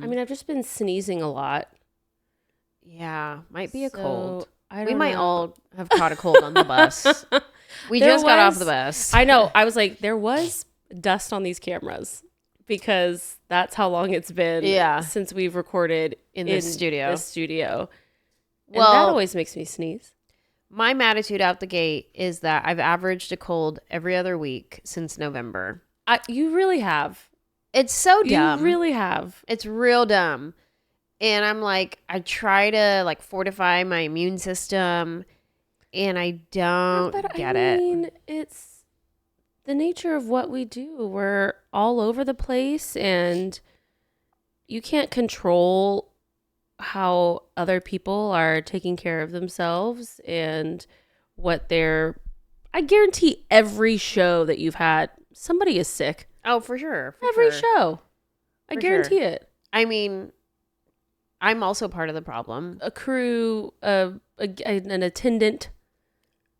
I mean, I've just been sneezing a lot. Yeah, might be a cold. We might all have caught a cold on the bus. We just got off the bus. I know. I was like, there was dust on these cameras because that's how long it's been since we've recorded in the studio. Well, and that always makes me sneeze. My attitude out the gate is that I've averaged a cold every other week since November. You really have. It's so dumb. You really have. It's real dumb. And I'm like, I try to like fortify my immune system and I don't get it. I mean, it's the nature of what we do. We're all over the place and you can't control how other people are taking care of themselves and what they're... I guarantee every show that you've had, somebody is sick. Oh, for sure. Every show. I guarantee it. I mean, I'm also part of the problem. A crew, an attendant.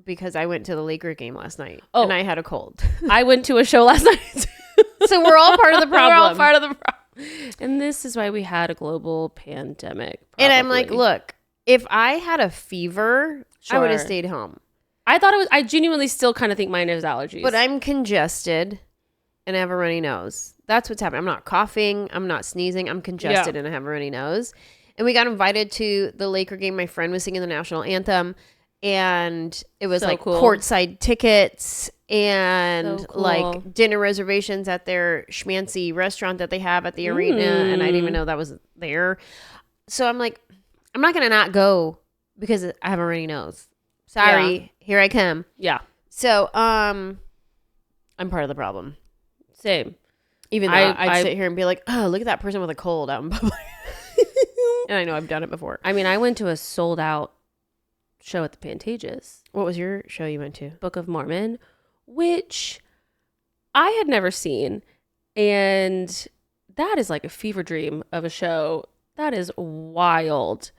Because I went to the Laker game last night and I had a cold. I went to a show last night. So we're all part of the problem. We're all part of the problem. And this is why we had a global pandemic. Probably. And I'm like, look, if I had a fever, I would have stayed home. I genuinely still kind of think mine is allergies. But I'm congested and I have a runny nose. That's what's happening. I'm not coughing. I'm not sneezing. I'm congested and I have a runny nose. And we got invited to the Laker game. My friend was singing the national anthem. And it was so cool. Courtside tickets and like dinner reservations at their schmancy restaurant that they have at the arena. And I didn't even know that was there. So I'm like, I'm not going to not go because I have a runny nose. Sorry. Here I come. Yeah. So I'm part of the problem. Same. Even though I'd sit here and be like, oh, look at that person with a cold out in public. And I know I've done it before. I mean, I went to a sold out show at the Pantages. What was your show you went to? Book of Mormon, which I had never seen. And that is like a fever dream of a show. That is wild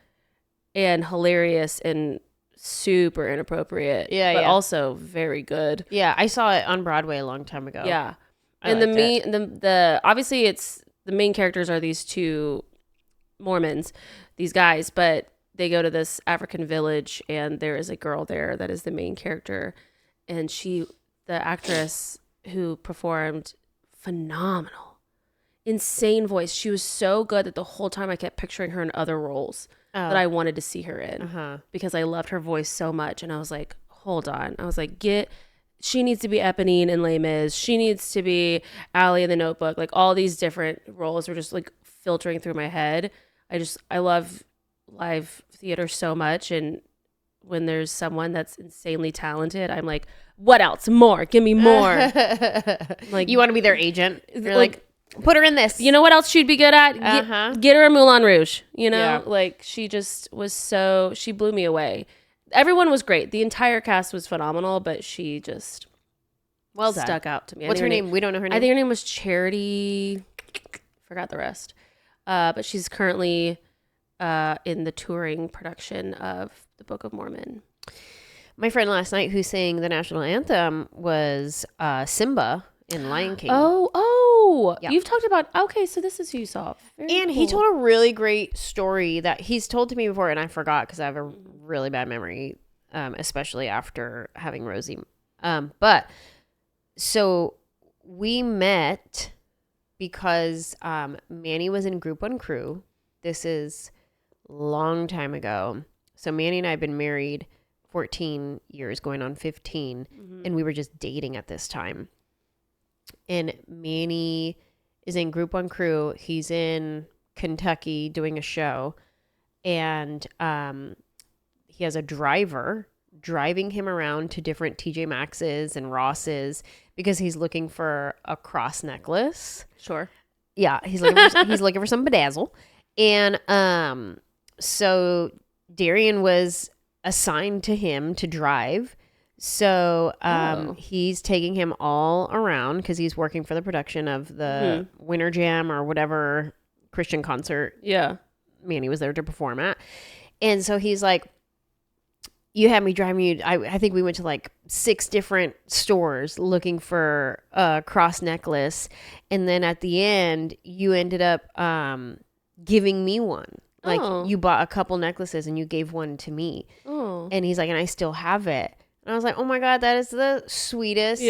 and hilarious and super inappropriate. But also very good. Yeah, I saw it on Broadway a long time ago. Yeah. And the obviously it's the main characters are these two Mormons, these guys, but they go to this African village and there is a girl there that is the main character. And the actress who performed, phenomenal, insane voice. She was so good that the whole time I kept picturing her in other roles that I wanted to see her in because I loved her voice so much. And I was like, hold on. I was like, she needs to be Eponine in Les Mis. She needs to be Allie in The Notebook. Like all these different roles were just like filtering through my head. I love live theater so much, and when there's someone that's insanely talented, I'm like, what else? More, give me more. Like, you want to be their agent. You're like, put her in this. You know what else she'd be good at? Get her a Moulin Rouge. You know, like she just was she blew me away. Everyone was great. The entire cast was phenomenal, but she just stuck out to me. What's her name? We don't know her name. I think her name was Charity. Forgot the rest. But she's currently in the touring production of the Book of Mormon. My friend last night who sang the national anthem was Simba in Lion King. Yep. You've talked about, okay, so this is who you saw. He told a really great story that he's told to me before and I forgot because I have a really bad memory, especially after having Rosie. But so we met because Manny was in Group 1 crew. This is long time ago. So Manny and I have been married 14 years, going on 15, and we were just dating at this time. And Manny is in Group 1 crew. He's in Kentucky doing a show, and he has a driver driving him around to different TJ Maxx's and Ross's because he's looking for a cross necklace. Sure. Yeah, he's looking for some bedazzle. And so Darian was assigned to him to drive. So he's taking him all around because he's working for the production of the Winter Jam or whatever Christian concert. Yeah. Manny was there to perform at. And so he's like, you had me driving you. I think we went to like 6 different stores looking for a cross necklace. And then at the end, you ended up giving me one. Like Oh. you bought a couple necklaces and you gave one to me. Oh. And he's like, and I still have it. And I was like, oh my God, that is the sweetest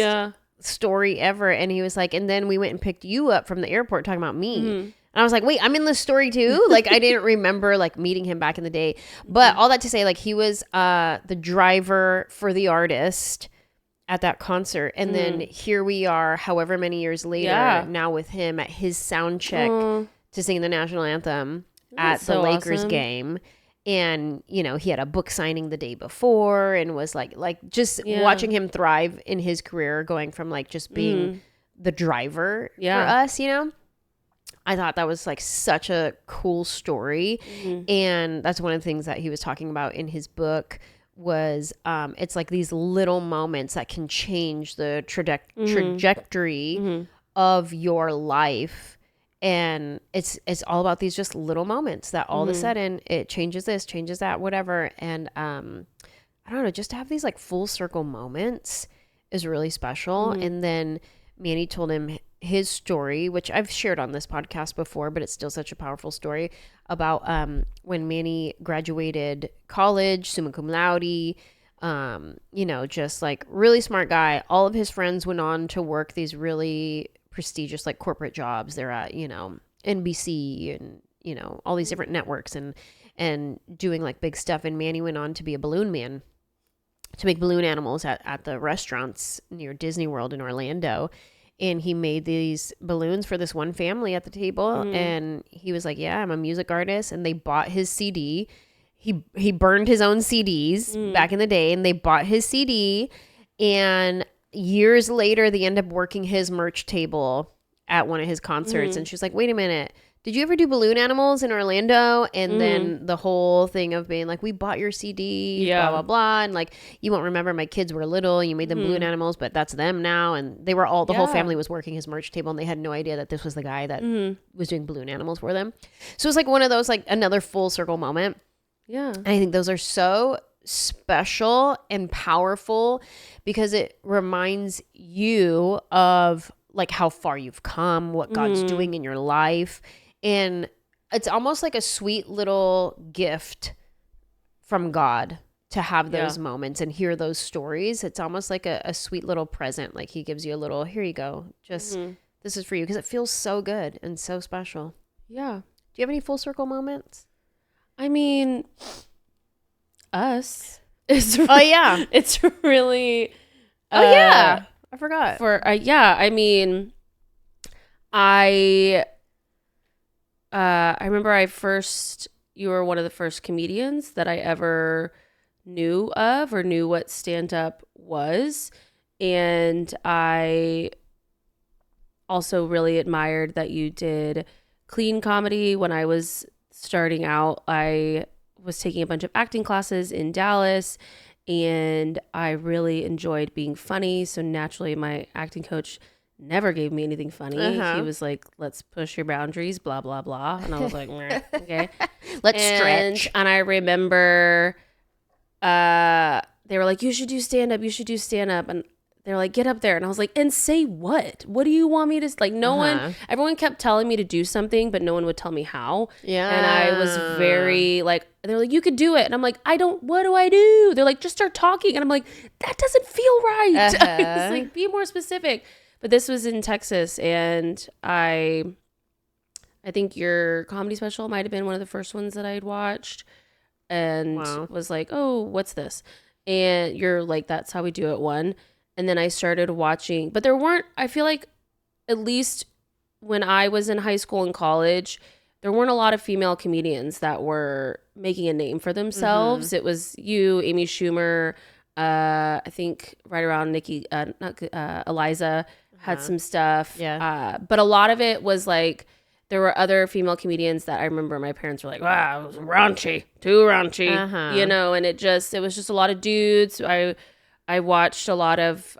story ever. And he was like, and then we went and picked you up from the airport talking about me. And I was like, wait, I'm in this story too? Like, I didn't remember like meeting him back in the day. But all that to say, like, he was the driver for the artist at that concert. And then here we are, however many years later, now with him at his sound check to sing the national anthem at the Lakers game. And, you know, he had a book signing the day before and was like just watching him thrive in his career, going from like just being the driver for us, you know. I thought that was like such a cool story. And that's one of the things that he was talking about in his book was it's like these little moments that can change the trajectory of your life. And it's all about these just little moments that all of a sudden it changes this, changes that, whatever. And I don't know, just to have these like full circle moments is really special. And then Manny told him his story, which I've shared on this podcast before, but it's still such a powerful story about when Manny graduated college, summa cum laude, you know, just like really smart guy. All of his friends went on to work these really prestigious like corporate jobs. They're at, you know, NBC and, you know, all these different networks and doing like big stuff. And Manny went on to be a balloon man, to make balloon animals at the restaurants near Disney World in Orlando. And he made these balloons for this one family at the table. And he was like, yeah, I'm a music artist. And they bought his CD. He burned his own CDs back in the day, and they bought his CD. And years later, they end up working his merch table at one of his concerts. And she was like, wait a minute, did you ever do balloon animals in Orlando? And then the whole thing of being like, we bought your CD, blah, blah, blah. And like, you won't remember, my kids were little, you made them balloon animals, but that's them now. And they were all, the whole family was working his merch table, and they had no idea that this was the guy that was doing balloon animals for them. So it was like one of those, like another full circle moment. Yeah. And I think those are so special and powerful because it reminds you of like how far you've come, what God's doing in your life. And it's almost like a sweet little gift from God to have those moments and hear those stories. It's almost like a sweet little present. Like he gives you a little, here you go, just this is for you, because it feels so good and so special. Yeah. Do you have any full circle moments? I mean, us. It's it's really. I forgot. I mean, I remember you were one of the first comedians that I ever knew of or knew what stand-up was. And I also really admired that you did clean comedy. When I was starting out, I was taking a bunch of acting classes in Dallas, and I really enjoyed being funny. So naturally, my acting coach never gave me anything funny. He was like, let's push your boundaries, blah, blah, blah. And I was like, okay. Let's stretch. And I remember they were like, you should do stand-up. You should do stand-up. And they were like, get up there. And I was like, and say what? What do you want me to, like, everyone kept telling me to do something, but no one would tell me how. Yeah. And I was very like, they're like, you could do it. And I'm like, what do I do? They're like, just start talking. And I'm like, that doesn't feel right. It's like, be more specific. But this was in Texas, and I think your comedy special might have been one of the first ones that I had watched, and was like, oh, what's this? And you're like, that's how we do it one. And then I started watching, but I feel like at least when I was in high school and college, there weren't a lot of female comedians that were making a name for themselves. It was you, Amy Schumer, I think right around Eliza had some stuff. Yeah. But a lot of it was like, there were other female comedians that I remember my parents were like, wow, it was raunchy, too raunchy, you know, and it was just a lot of dudes. I watched a lot of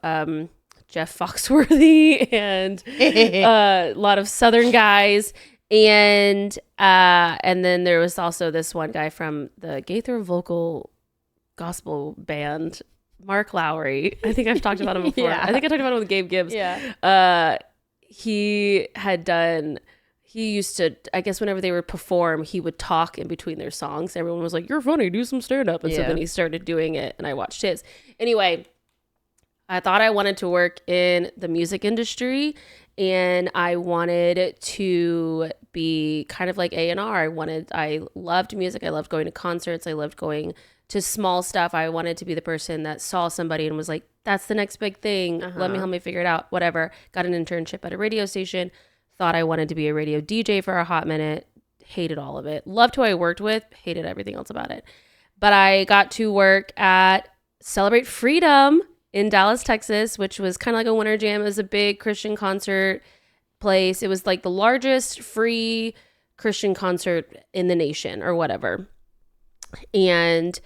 Jeff Foxworthy and a lot of Southern guys. And then there was also this one guy from the Gaither Vocal Gospel Band, Mark Lowry. I think I've talked about him before. I think I talked about him with Gabe Gibbs. Yeah. He he used to, I guess whenever they would perform, he would talk in between their songs. Everyone was like, you're funny, do some stand-up. And so then he started doing it, and I watched his. Anyway, I thought I wanted to work in the music industry, and I wanted to be kind of like A&R. I loved music. I loved going to concerts. I loved going to small stuff. I wanted to be the person that saw somebody and was like, that's the next big thing. Let me help me figure it out. Whatever. Got an internship at a radio station. Thought I wanted to be a radio DJ for a hot minute. Hated all of it. Loved who I worked with. Hated everything else about it. But I got to work at Celebrate Freedom in Dallas, Texas, which was kind of like a winter jam. It was a big Christian concert place. It was like the largest free Christian concert in the nation or whatever. And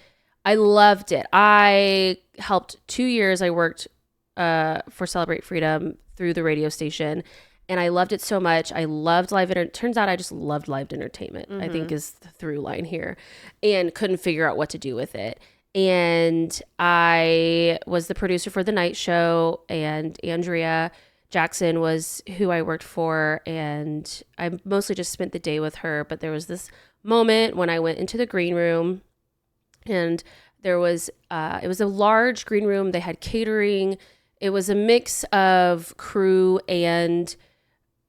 I loved it. I helped 2 years. I worked for Celebrate Freedom through the radio station. And I loved it so much. I loved live entertainment. Turns out I just loved live entertainment, I think is the through line here. And couldn't figure out what to do with it. And I was the producer for The Night Show. And Andrea Jackson was who I worked for. And I mostly just spent the day with her. But there was this moment when I went into the green room. And there was, it was a large green room. They had catering. It was a mix of crew and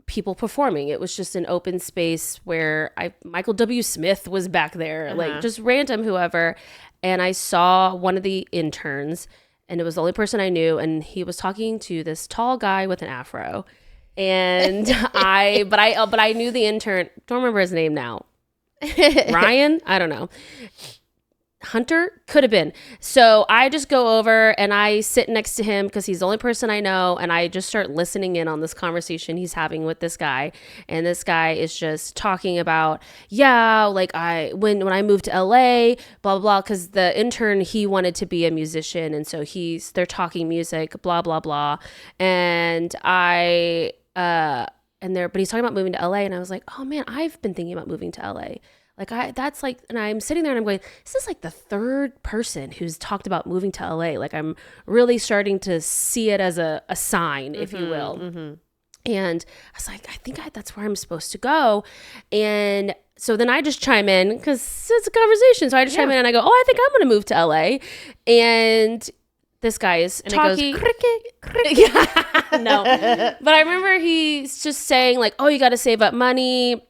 people performing. It was just an open space where Michael W. Smith was back there, like just random whoever. And I saw one of the interns, and it was the only person I knew. And he was talking to this tall guy with an afro. And but I knew the intern. Don't remember his name now. Ryan? I don't know. Hunter? Could have been. So I just go over and I sit next to him because he's the only person I know, and I just start listening in on this conversation he's having with this guy. And this guy is just talking about, like when I moved to LA, blah, blah, blah, because the intern, he wanted to be a musician, and so they're talking music, blah, blah, blah. And but he's talking about moving to LA, and I was like, oh man, I've been thinking about moving to LA. And I'm sitting there and I'm going, this is like the third person who's talked about moving to LA. Like, I'm really starting to see it as a sign, if you will. And I was like, I think that's where I'm supposed to go. And so then I just chime in because it's a conversation. So I just chime in and I go, oh, I think I'm going to move to LA. And this guy is talking. It goes, cricket, cricket. Yeah, no. But I remember he's just saying like, oh, you got to save up money,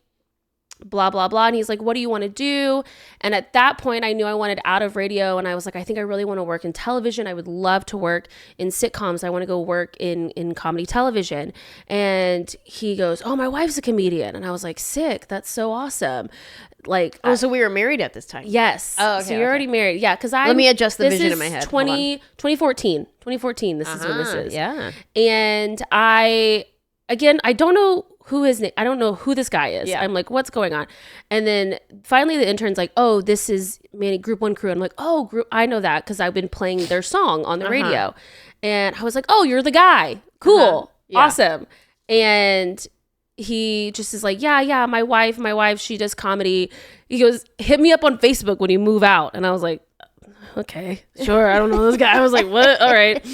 blah, blah, blah. And he's like, what do you want to do? And at that point, I knew I wanted out of radio. And I was like, I think I really want to work in television. I would love to work in sitcoms. I want to go work in comedy television. And he goes, oh, my wife's a comedian. And I was like, sick. That's so awesome. Like, so we were married at this time. Yes. Oh, okay. So you're already married. Yeah. Cause let me adjust the vision in my head. 2014. This is when this is. Yeah. And I don't know who his name, I don't know who this guy is. Yeah. I'm like, what's going on? And then finally the intern's like, oh, this is Manny Group 1 crew. I'm like, oh, I know that because I've been playing their song on the radio. And I was like, oh, you're the guy. Cool. Awesome. And he just is like, yeah, my wife, she does comedy. He goes, hit me up on Facebook when you move out. And I was like, okay, sure. I don't know this guy. I was like, what? All right.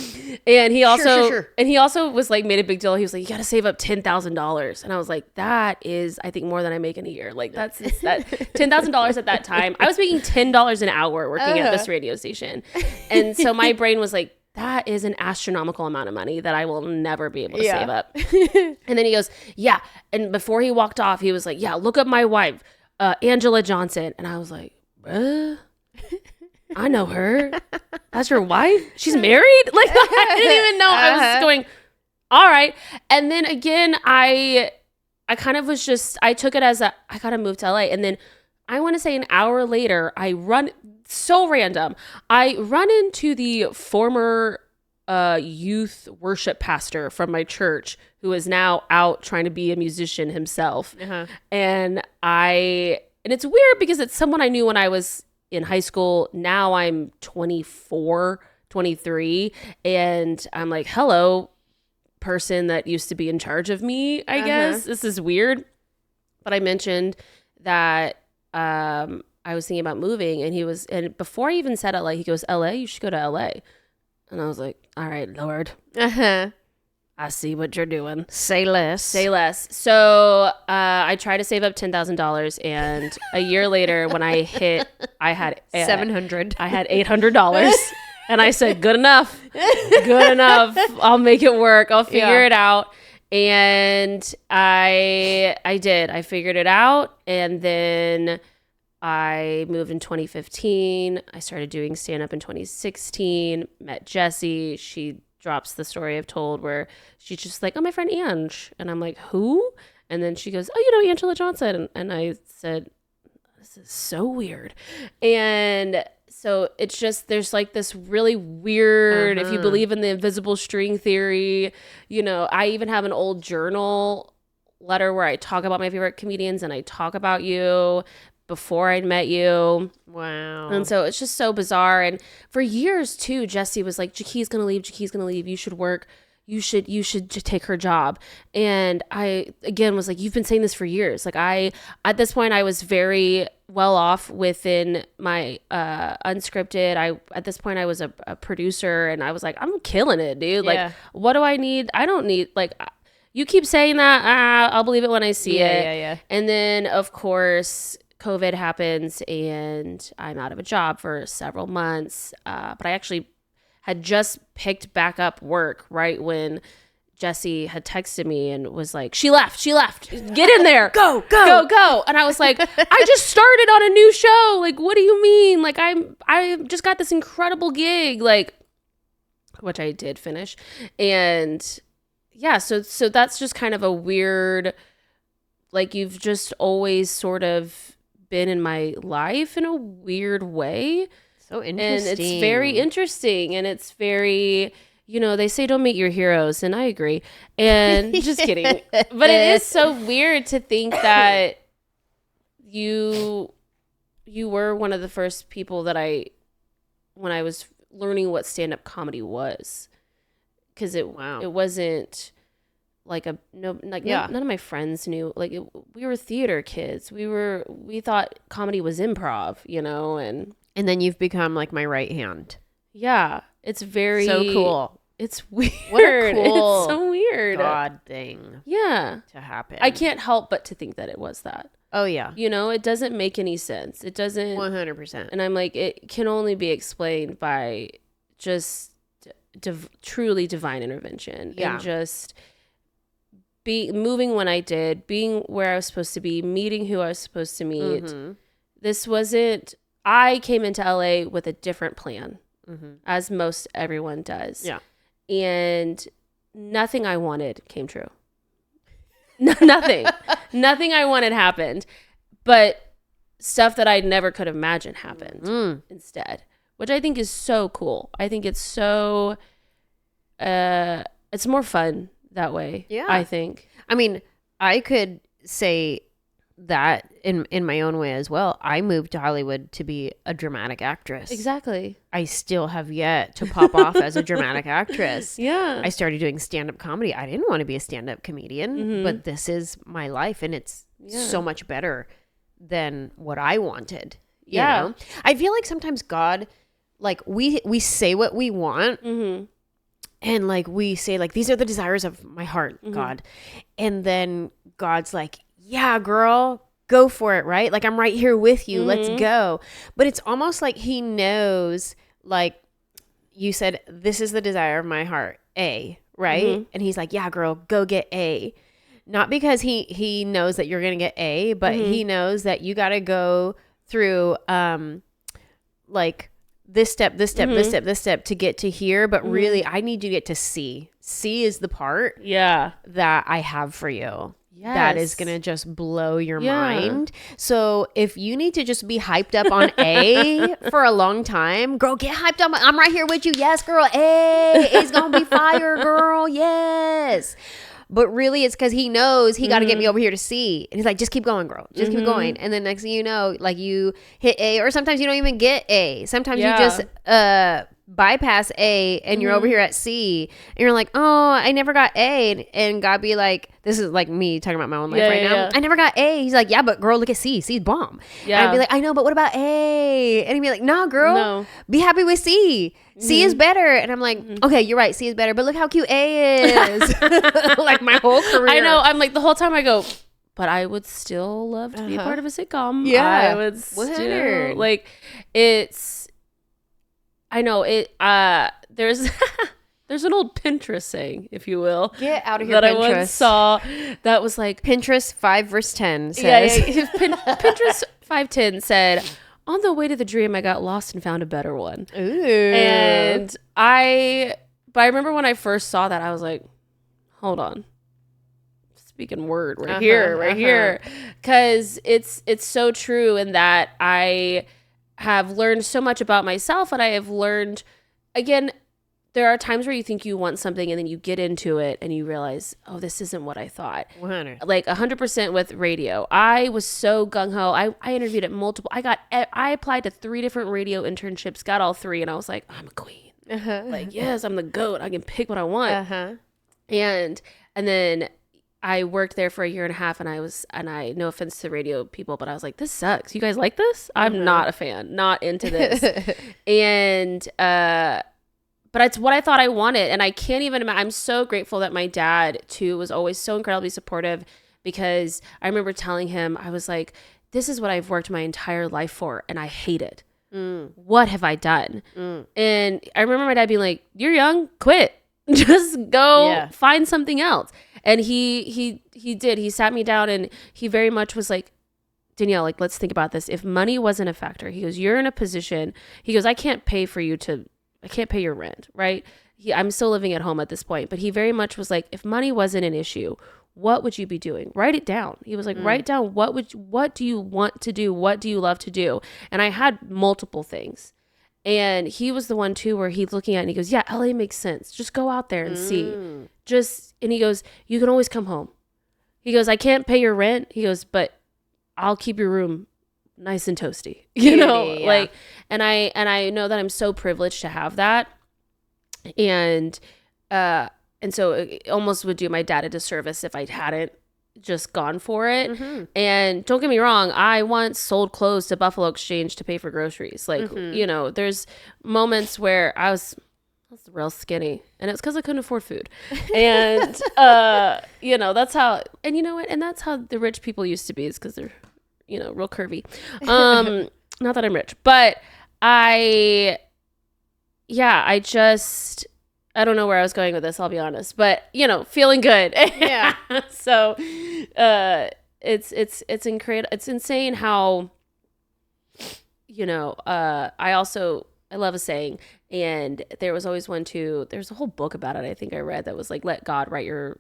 And he also, sure. And he also was like, made a big deal. He was like, you got to save up $10,000. And I was like, that is, I think, more than I make in a year. Like that's that $10,000 at that time. I was making $10 an hour working at this radio station. And so my brain was like, that is an astronomical amount of money that I will never be able to save up. And then he goes, yeah. And before he walked off, he was like, yeah, look up my wife, Anjelah Johnson. And I was like, I know her. That's your wife? She's married? Like, I didn't even know. I was going, all right. And then again, I kind of was just, I took it as I got to move to LA. And then I want to say an hour later, so random. I run into the former youth worship pastor from my church who is now out trying to be a musician himself. And it's weird because it's someone I knew when I was in high school. Now I'm 24, 23, and I'm like, hello, person that used to be in charge of me, I guess. This is weird. But I mentioned that I was thinking about moving, and before I even said LA, he goes, LA? You should go to LA. And I was like, all right, Lord. I see what you're doing. Say less. Say less. So I tried to save up $10,000, and a year later, when I had $700. I had $800, and I said, "Good enough, good enough. I'll make it work. I'll figure it out." And I did. I figured it out, and then I moved in 2015. I started doing stand-up in 2016. Met Jessie. She drops the story I've told where she's just like, "Oh, my friend Ange." And I'm like, "Who?" And then she goes, "Oh, you know Anjelah Johnson." And I said, "This is so weird." And so it's just, there's like this really weird, if you believe in the invisible string theory, you know, I even have an old journal letter where I talk about my favorite comedians, and I talk about you before I'd met you. Wow. And so it's just so bizarre. And for years too, Jessie was like, Jackie's gonna leave. You should work. You should just take her job. And I, again, was like, you've been saying this for years. Like at this point, I was very well off within my unscripted. At this point, I was a producer, and I was like, I'm killing it, dude. Like, what do I need? I don't need, like, you keep saying that. I'll believe it when I see it. Yeah. And then, of course, COVID happens, and I'm out of a job for several months. But I actually had just picked back up work right when Jessie had texted me and was like, she left. Get in there. Go. And I was like, I just started on a new show. Like, what do you mean? Like, I just got this incredible gig, like, which I did finish. And yeah, so that's just kind of a weird, like, you've just always sort of been in my life in a weird way. So interesting. And it's very interesting, and it's very, you know, they say don't meet your heroes, and I agree. And just kidding. But it is so weird to think that you were one of the first people that when I was learning what stand-up comedy was. Because it wasn't like none of my friends knew. Like, we were theater kids. We thought comedy was improv, you know, and then you've become like my right hand. Yeah, it's very so cool. It's weird. What a cool, it's so weird God thing. Yeah, to happen. I can't help but to think that it was that. Oh yeah. You know, it doesn't make any sense. It doesn't. 100%. And I'm like, it can only be explained by just truly divine intervention. Yeah. And just moving when I did, being where I was supposed to be, meeting who I was supposed to meet. Mm-hmm. This wasn't. I came into LA with a different plan, as most everyone does. Yeah. And nothing I wanted came true. Nothing. Nothing I wanted happened. But stuff that I never could have imagined happened instead, which I think is so cool. I think it's so, it's more fun that way. Yeah. I think. I mean, I could say that in my own way as well. I moved to Hollywood to be a dramatic actress. Exactly. I still have yet to pop off as a dramatic actress. Yeah. I started doing stand-up comedy. I didn't want to be a stand-up comedian, but this is my life, and it's so much better than what I wanted. You know? I feel like sometimes God, like, we say what we want, and like we say, like, these are the desires of my heart, God. And then God's like, yeah, girl, go for it, right? Like, I'm right here with you. Let's go. But it's almost like he knows, like you said, this is the desire of my heart, A, right? And he's like, yeah, girl, go get A. Not because he knows that you're going to get A, but he knows that you got to go through, like, this step to get to here. But really, I need you to get to C. C is the part that I have for you. Yes. That is going to just blow your mind. So if you need to just be hyped up on A for a long time, girl, get hyped up. I'm right here with you. Yes, girl. A is going to be fire, girl. Yes. But really, it's because he knows he got to get me over here to C. And he's like, just keep going, girl. Just keep going. And then next thing you know, like, you hit A, or sometimes you don't even get A. Sometimes you just bypass A and you're over here at C and you're like, oh, I never got A, and God be like, this is like me talking about my own life now. Yeah. I never got A. He's like, yeah, but girl, look at C. C's bomb. Yeah. And I'd be like, I know, but what about A? And he'd be like, nah, girl, be happy with C. C is better. And I'm like, okay, you're right, C is better, but look how cute A is. Like my whole career. I know. I'm like, the whole time I go, but I would still love to be a part of a sitcom. Yeah. I would still, like, it's, I know it, there's there's an old Pinterest saying, if you will. Get out of here, that Pinterest. I once saw that was like, Pinterest 5:10 says. Yeah. Pinterest 5:10 said, on the way to the dream, I got lost and found a better one. Ooh. And I remember when I first saw that, I was like, hold on. Speaking word right here. Because it's so true in that I have learned so much about myself, and I have learned, again, there are times where you think you want something and then you get into it and you realize, oh, this isn't what I thought. 100. Like 100% with radio. I was so gung-ho. I interviewed at multiple. I applied to 3 different radio internships, got all 3, and I was like, I'm a queen. Like, yes, I'm the GOAT. I can pick what I want. And then I worked there for a year and a half, and I no offense to radio people, but I was like, this sucks. You guys like this? I'm not a fan, not into this. And, but it's what I thought I wanted. And I can't even imagine. I'm so grateful that my dad, too, was always so incredibly supportive, because I remember telling him, I was like, this is what I've worked my entire life for, and I hate it. What have I done? And I remember my dad being like, you're young, quit. Just go find something else. And he did. He sat me down, and he very much was like, Danielle, like, let's think about this. If money wasn't a factor, he goes, you're in a position. He goes, I can't pay your rent, right? I'm still living at home at this point, but he very much was like, if money wasn't an issue, what would you be doing? Write it down. He was like, write down what do you want to do? What do you love to do? And I had multiple things. And he was the one too, where he's looking at it and he goes, yeah, LA makes sense. Just go out there and see. And he goes, you can always come home. He goes, I can't pay your rent. He goes, but I'll keep your room nice and toasty, you know, like, and I know that I'm so privileged to have that. And so it almost would do my dad a disservice if I hadn't just gone for it. And don't get me wrong, I once sold clothes to Buffalo Exchange to pay for groceries. Like, you know, there's moments where I was real skinny, and it's because I couldn't afford food. And, you know, that's how, and you know what? And that's how the rich people used to be, is because they're, you know, real curvy. Not that I'm rich, but I don't know where I was going with this, I'll be honest, but you know, feeling good. Yeah. So, it's insane how, you know, I love a saying, and there was always one too. There's a whole book about it, I think I read, that was like, let God write your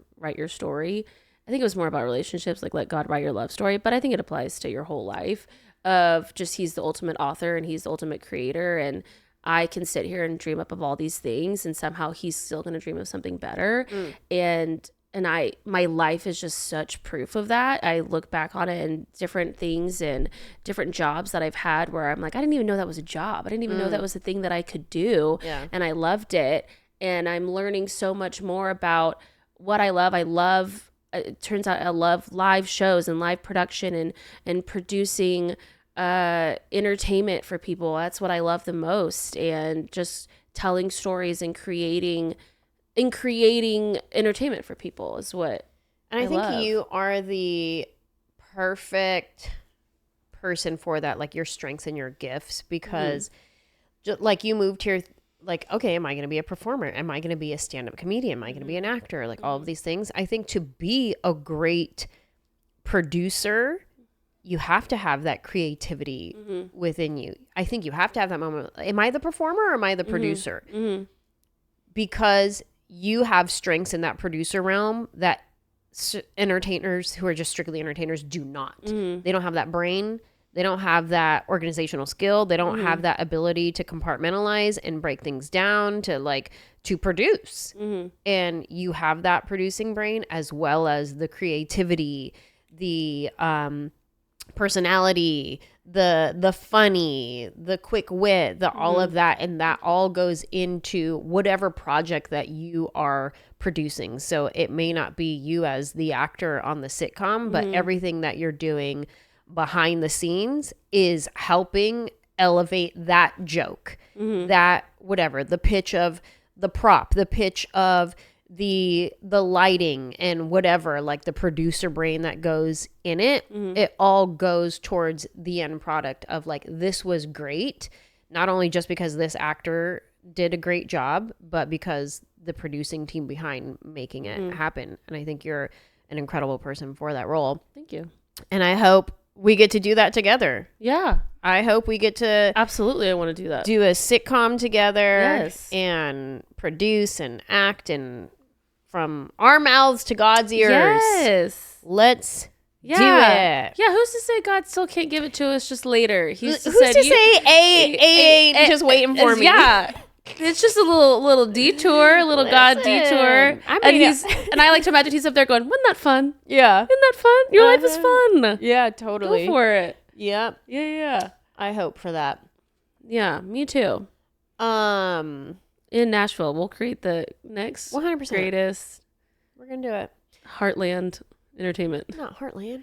story. I think it was more about relationships, like let God write your love story, but I think it applies to your whole life, of just, he's the ultimate author and he's the ultimate creator, and I can sit here and dream up of all these things, and somehow he's still going to dream of something better. And my life is just such proof of that. I look back on it, and different things and different jobs that I've had where I'm like, I didn't even know that was a job. I didn't even know that was a thing that I could do. And I loved it. And I'm learning so much more about what I love. It turns out I love live shows and live production and producing entertainment for people. That's what I love the most. And just telling stories and creating entertainment for people is what I think love. You are the perfect person for that, like your strengths and your gifts, because just like you moved here, like, okay, am I going to be a performer? Am I going to be a stand-up comedian? Am I going to be an actor? Like all of these things. I think to be a great producer, you have to have that creativity within you. I think you have to have that moment. Am I the performer or am I the producer? Because you have strengths in that producer realm that entertainers who are just strictly entertainers do not. They don't have that brain. They don't have that organizational skill. They don't have that ability to compartmentalize and break things down to produce. And you have that producing brain, as well as the creativity, the personality, the funny, the quick wit, the all of that, and that all goes into whatever project that you are producing. So it may not be you as the actor on the sitcom, but everything that you're doing behind the scenes is helping elevate that joke, that whatever, the pitch of the prop, the pitch of the lighting and whatever, like the producer brain that goes in it, it all goes towards the end product of like, this was great, not only just because this actor did a great job, but because the producing team behind making it happen. And I think you're an incredible person for that role. Thank you. And I hope we get to do that together. Yeah. I hope we get to Absolutely. I want to do that. do a sitcom together. Yes. And produce and act, and from our mouths to God's ears. Yes. Let's do it. Yeah. Who's to say God still can't give it to us just later? Who's to say A ain't just waiting for me? Yeah. It's just a little detour, a little God detour. And I like to imagine he's up there going, wasn't that fun? Yeah. Isn't that fun? Your life is fun. Yeah, totally. Go for it. Yep. Yeah. I hope for that. Yeah, me too. In Nashville, we'll create the next 100%. greatest We're going to do it. Heartland entertainment. Not Heartland.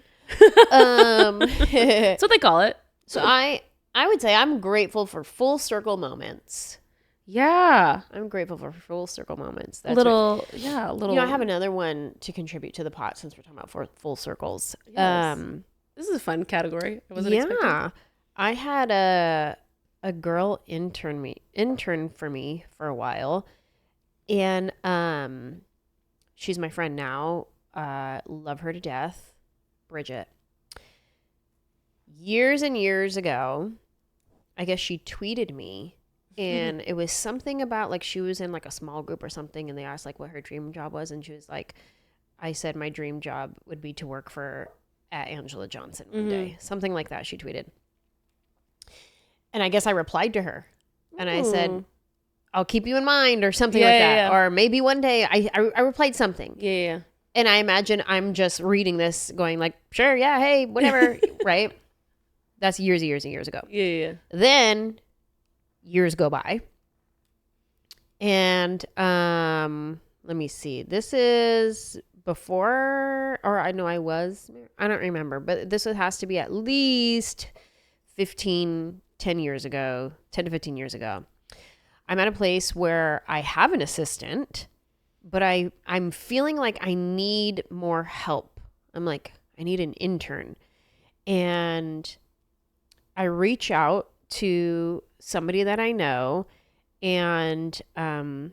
That's what they call it. So I would say I'm grateful for full circle moments. Yeah. I'm grateful for full circle moments. That's little. You know, I have another one to contribute to the pot since we're talking about full circles. Yes. This is a fun category. I wasn't expecting. I had a girl intern for me for a while, and she's my friend now. Love her to death, Bridget. Years and years ago, I guess she tweeted me, and it was something about like she was in like a small group or something, and they asked like what her dream job was, and she was like, I said my dream job would be to work at Anjelah Johnson one day, something like that. She tweeted. And I guess I replied to her, and I said, I'll keep you in mind, or something like that. Yeah. Or maybe one day I replied something. Yeah. And I imagine I'm just reading this going like, sure. Yeah. Hey, whatever. Right. That's years and years and years ago. Yeah. Then years go by, and let me see. This is before, or I know I don't remember, but this has to be at least 10 to 15 years ago. I'm at a place where I have an assistant, but I'm feeling like I need more help. I'm like, I need an intern. And I reach out to somebody that I know, and in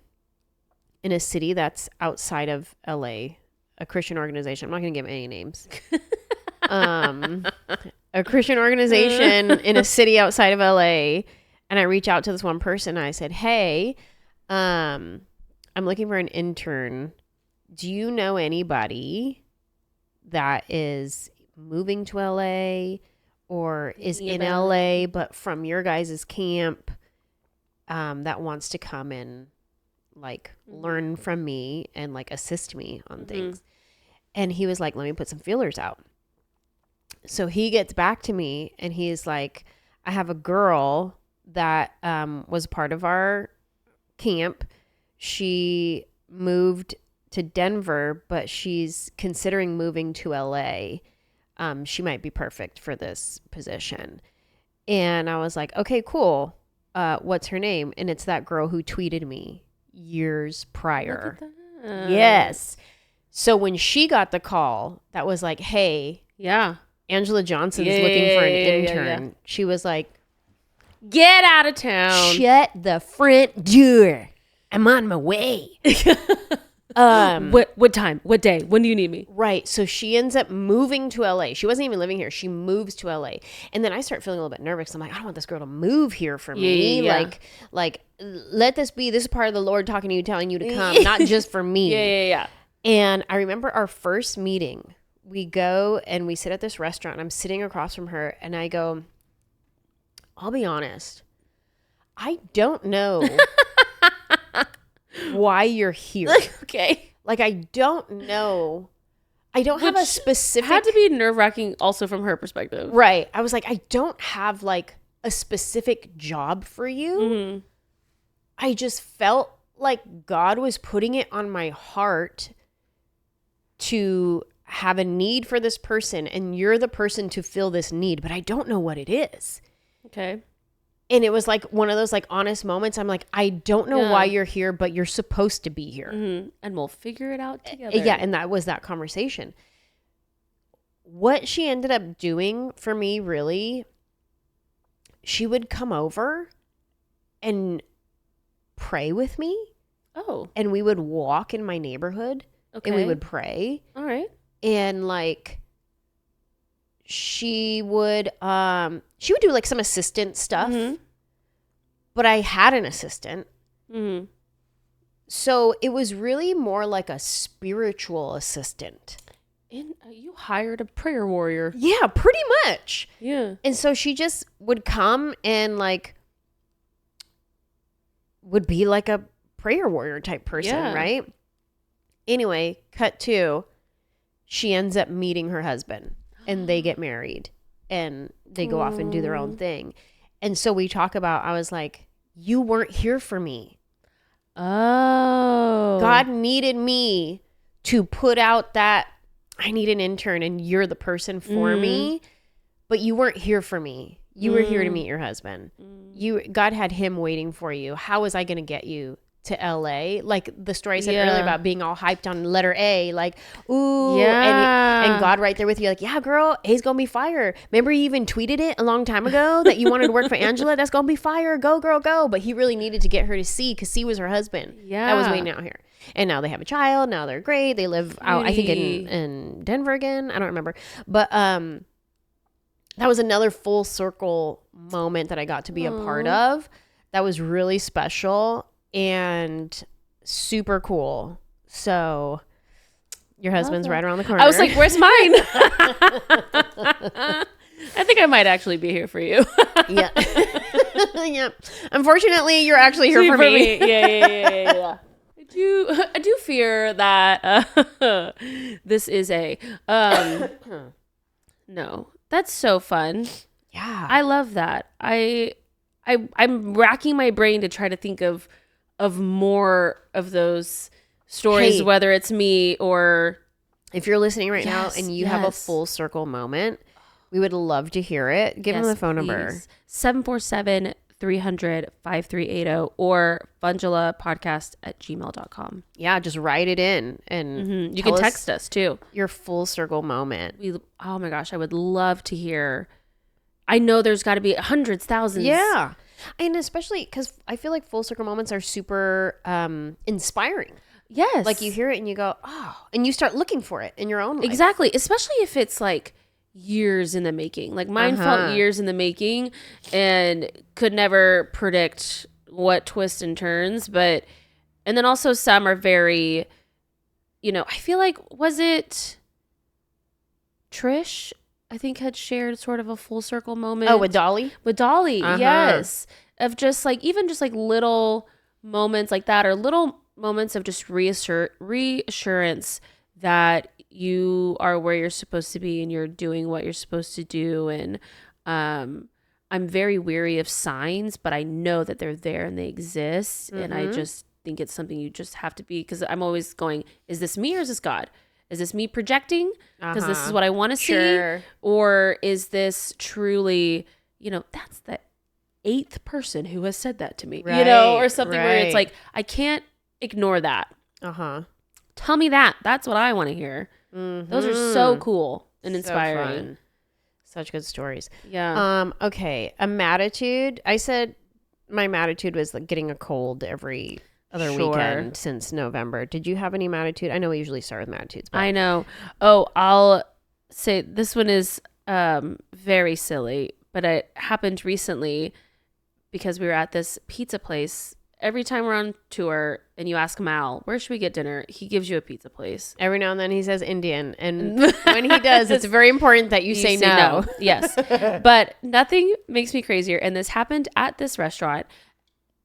a city that's outside of LA, a Christian organization. I'm not going to give any names. A Christian organization in a city outside of LA. And I reach out to this one person, and I said, hey, I'm looking for an intern. Do you know anybody that is moving to LA or is in LA, but from your guys' camp, that wants to come and like learn from me and like assist me on things? And he was like, let me put some feelers out. So he gets back to me, and he's like, I have a girl that was part of our camp. She moved to Denver, but she's considering moving to LA. She might be perfect for this position. And I was like, okay, cool. What's her name? And it's that girl who tweeted me years prior. Yes. So when she got the call that was like, hey, Anjelah Johnson's looking for an intern. She was like, get out of town. Shut the front door. I'm on my way. What time? What day? When do you need me? Right. So she ends up moving to LA. She wasn't even living here. She moves to LA. And then I start feeling a little bit nervous. I'm like, I don't want this girl to move here for me. Yeah. Like, let this be. This is part of the Lord talking to you, telling you to come, not just for me. Yeah. And I remember our first meeting. We go and we sit at this restaurant. And I'm sitting across from her, and I go, I'll be honest, I don't know why you're here. Okay. Like, I don't know. I don't have a specific. Had to be nerve-wracking also from her perspective. Right. I was like, I don't have like a specific job for you. Mm-hmm. I just felt like God was putting it on my heart to have a need for this person, and you're the person to fill this need, but I don't know what it is. Okay. And it was like one of those like honest moments. I'm like, I don't know why you're here, but you're supposed to be here. Mm-hmm. And we'll figure it out together. Yeah. And that was that conversation. What she ended up doing for me, really, she would come over and pray with me. Oh. And we would walk in my neighborhood. Okay. And we would pray. All right. And like she would do like some assistant stuff. Mm-hmm. But I had an assistant. Mm-hmm. So it was really more like a spiritual assistant. And you hired a prayer warrior. Yeah, pretty much. Yeah. And so she just would come and like would be like a prayer warrior type person, right? Anyway, cut to, she ends up meeting her husband and they get married and they go off and do their own thing. And so we talk about, I was like, you weren't here for me. Oh. God needed me to put out that I need an intern and you're the person for me, but you weren't here for me. You were here to meet your husband. God had him waiting for you. How was I going to get you to LA? Like the story I said earlier about being all hyped on letter A, like, ooh, and God right there with you, like, yeah, girl, A's gonna be fire. Remember you even tweeted it a long time ago that you wanted to work for Anjelah? That's gonna be fire. Go, girl, go. But he really needed to get her to C, because C was her husband. Yeah. That was waiting out here. And now they have a child. Now they're great. They live out, I think, in Denver again. I don't remember. But that was another full circle moment that I got to be a part of. That was really special and super cool. So your husband's right around the corner. I was like, where's mine? I think I might actually be here for you. Yeah. Yeah. Unfortunately, you're actually here for me. Yeah. I do fear that this is a no. That's so fun. Yeah. I love that. I'm racking my brain to try to think of more of those stories, whether it's me or... If you're listening right now and you have a full circle moment, we would love to hear it. Give them the phone number. 747-300-5380 or funjelahpodcast@gmail.com. Yeah, just write it in. And you can text us too. Your full circle moment. Oh my gosh, I would love to hear. I know there's got to be hundreds, thousands. Yeah. And especially because I feel like full circle moments are super inspiring. Yes. Like you hear it and you go, oh, and you start looking for it in your own life. Exactly. Especially if it's like years in the making. Like mine felt years in the making and could never predict what twists and turns. And then also some are very, I feel like, was it Trish? I think had shared sort of a full circle moment. Oh, with Dolly? With Dolly, yes. Of just like, even just like little moments like that, or little moments of just reassurance that you are where you're supposed to be and you're doing what you're supposed to do. And I'm very weary of signs, but I know that they're there and they exist. And I just think it's something you just have to be, because I'm always going, is this me or is this God? Is this me projecting because this is what I want to see? Or is this truly, that's the 8th person who has said that to me, or something where it's like, I can't ignore that. Tell me that. That's what I want to hear. Those are so cool and inspiring. Such good stories. Yeah. Okay. A MADtitude. I said my MADtitude was like getting a cold every other weekend since November. Did you have any MADtitude? I know we usually start with MADtitudes. But... I know. Oh, I'll say this one is very silly, but it happened recently because we were at this pizza place. Every time we're on tour and you ask Mal, where should we get dinner? He gives you a pizza place. Every now and then he says Indian. And when he does, it's very important that you say no. Yes. But nothing makes me crazier. And this happened at this restaurant.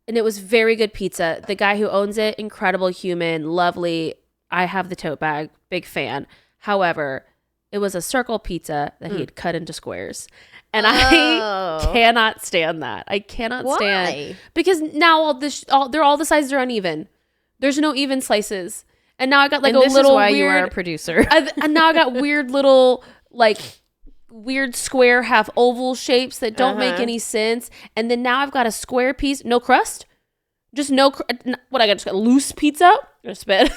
And it was very good pizza. The guy who owns it, incredible human, lovely. I have the tote bag, big fan. However, it was a circle pizza that he had cut into squares. And I cannot stand that. I cannot stand. Because now they're all the sizes are uneven. There's no even slices. And now I got like a little weird. This is why you are a producer. And now I got weird little like weird square half oval shapes that don't make any sense. And then now I've got a square piece, no crust. Just what I got, just got loose pizza. I spit.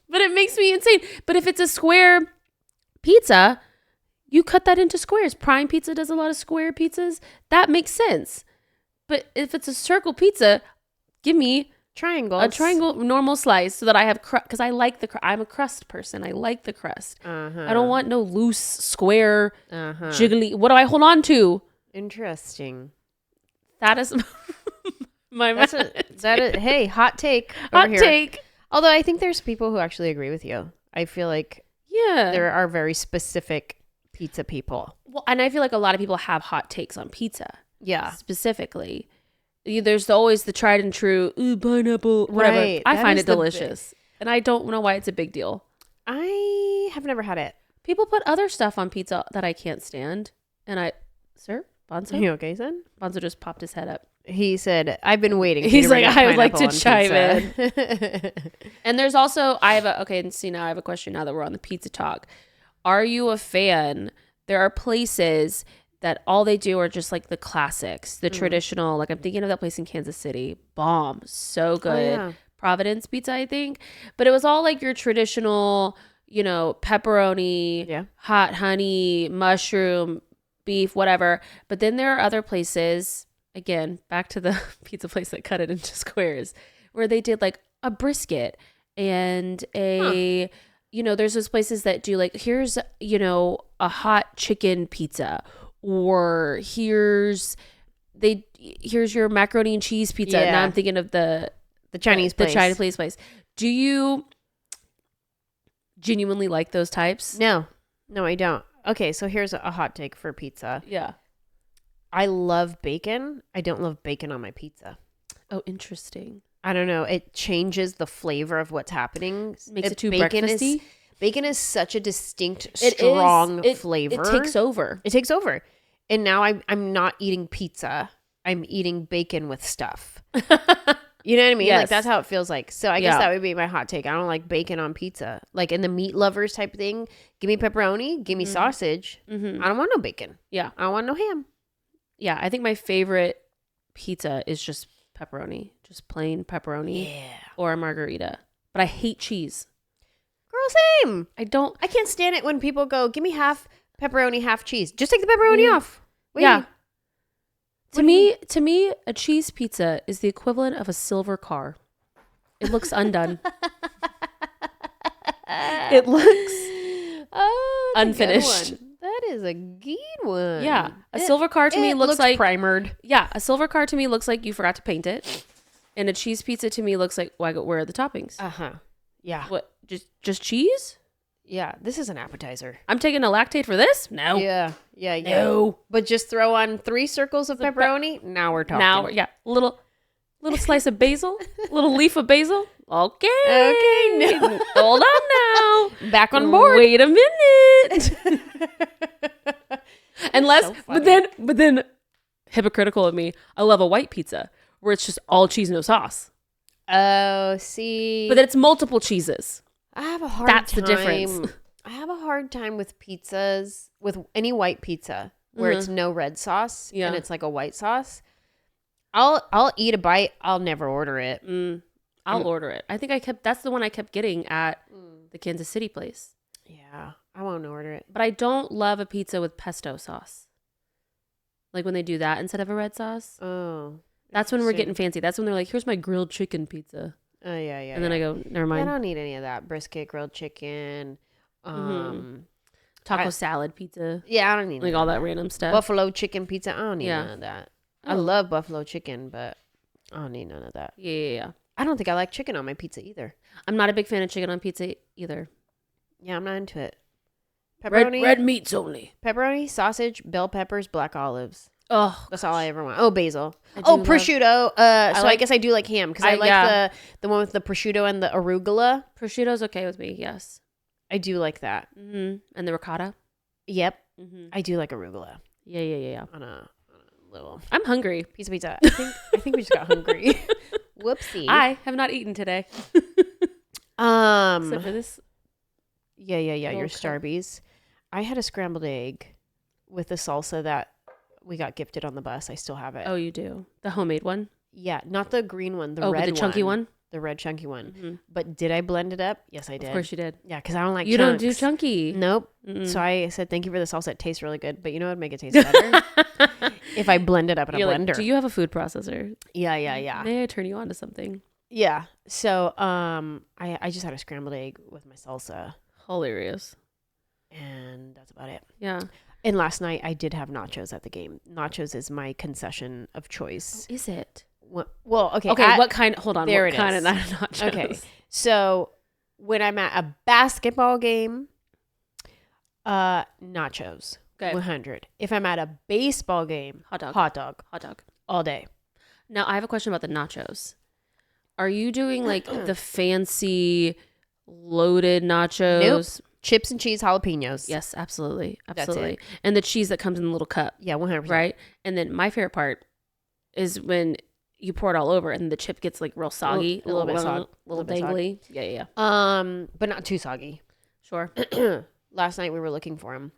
But it makes me insane. But if it's a square pizza, you cut that into squares. Prime Pizza does a lot of square pizzas. That makes sense. But if it's a circle pizza, give me triangles. A triangle normal slice so that I have crust, because I like the crust. I'm a crust person. I like the crust. I don't want no loose square jiggly. What do I hold on to? Interesting. That is my hey, hot take. Hot take. Although I think there's people who actually agree with you. I feel like there are very specific pizza people. Well, and I feel like a lot of people have hot takes on pizza. Yeah. Specifically. There's always the tried and true, pineapple, whatever. Right. I find it delicious. And I don't know why it's a big deal. I have never had it. People put other stuff on pizza that I can't stand. And sir, Bonzo? You okay, son? Bonzo just popped his head up. He said, I've been waiting. He's like, I would like to chime in. And there's also, now I have a question now that we're on the pizza talk. Are you a fan? There are places that all they do are just like the classics, the traditional, like I'm thinking of that place in Kansas City. Bomb. So good. Oh, yeah. Providence Pizza, I think. But it was all like your traditional, pepperoni, hot honey, mushroom, beef, whatever. But then there are other places, again, back to the pizza place that cut it into squares, where they did like a brisket and there's those places that do like, here's, a hot chicken pizza. Or here's your macaroni and cheese pizza. Yeah. Now I'm thinking of the Chinese place. The Chinese place. Do you genuinely like those types? No, I don't. Okay, so here's a hot take for pizza. Yeah. I love bacon. I don't love bacon on my pizza. Oh, interesting. I don't know. It changes the flavor of what's happening. Makes it too breakfasty. Bacon is such a distinct, strong flavor. It takes over. And now I'm not eating pizza. I'm eating bacon with stuff. You know what I mean? Yes. Like that's how it feels like. So I guess that would be my hot take. I don't like bacon on pizza. Like in the meat lovers type thing, give me pepperoni, give me sausage. Mm-hmm. I don't want no bacon. Yeah. I don't want no ham. Yeah. I think my favorite pizza is just pepperoni. Just plain pepperoni. Yeah. Or a margarita. But I hate cheese. Girl, same. I can't stand it when people go, give me half pepperoni, half cheese. Just take the pepperoni off. Wait. Yeah. To me, a cheese pizza is the equivalent of a silver car. It looks undone. It looks unfinished. That is a good one. Yeah. A silver car to me looks like primered. Yeah. A silver car to me looks like you forgot to paint it. And a cheese pizza to me looks like, where are the toppings? Yeah. What? Just cheese? Yeah. This is an appetizer. I'm taking a lactate for this? No. Yeah. No. But just throw on 3 circles of pepperoni. Now we're talking. Little slice of basil. Little leaf of basil. Okay. No. Hold on now. Back on board. Wait a minute. But then hypocritical of me, I love a white pizza where it's just all cheese, no sauce. Oh, see. But then it's multiple cheeses. I have a hard time. That's the difference. I have a hard time with pizzas, with any white pizza where it's no red sauce and it's like a white sauce. I'll eat a bite. I'll never order it. I'll order it. I think that's the one I kept getting at the Kansas City place. Yeah, I won't order it. But I don't love a pizza with pesto sauce. Like when they do that instead of a red sauce. Oh. That's when we're getting fancy. That's when they're like, here's my grilled chicken pizza. Oh, yeah. And then I go, never mind. I don't need any of that. Brisket, grilled chicken, taco salad pizza. Yeah, I don't need like all that random stuff. Buffalo chicken pizza. I don't need none of that. I love buffalo chicken, but I don't need none of that. Yeah. I don't think I like chicken on my pizza either. I'm not a big fan of chicken on pizza either. Yeah, I'm not into it. Pepperoni. Red meats only. Pepperoni, sausage, bell peppers, black olives. Oh, that's all I ever want. Oh, basil. Oh, prosciutto. I guess I do like ham because I like the one with the prosciutto and the arugula. Prosciutto's okay with me. Yes. I do like that. And the ricotta. Yep. I do like arugula. Yeah. On a little I'm hungry. piece of pizza. I think we just got hungry. Whoopsie. I have not eaten today. Except for this. Yeah. Your cup. Starbies. I had a scrambled egg with the salsa that we got gifted on the bus. I still have it. Oh, you do? The homemade one? Yeah, not the green one. The red but the chunky one? The red chunky one. But did I blend it up? Yes, I did. Of course you did. Yeah, because I don't like You chunks. don't do chunky. Nope. So I said, thank you for the salsa. It tastes really good. But you know what would make it taste better? If I blend it up in a blender. Like, do you have a food processor? Yeah. May I turn you on to something? Yeah. So I just had a scrambled egg with my salsa. Hilarious. And that's about it. Yeah. And last night I did have nachos at the game. Nachos is my concession of choice. Oh, is it? Well, okay. Okay, what kind? Hold on. There what it kind is. of nachos? Okay. So when I'm at a basketball game, nachos. Okay. 100. If I'm at a baseball game, Hot dog. hot dog all day. Now, I have a question about the nachos. Are you doing like the fancy loaded nachos? Nope. Chips and cheese jalapenos. Yes, absolutely. That's Absolutely. it. And the cheese that comes in the little cup. Yeah, 100%. Right? And then my favorite part is when you pour it all over and the chip gets like real soggy. A little bit soggy. Little bit dangly. Yeah. But not too soggy. Sure. Last night we were looking for them,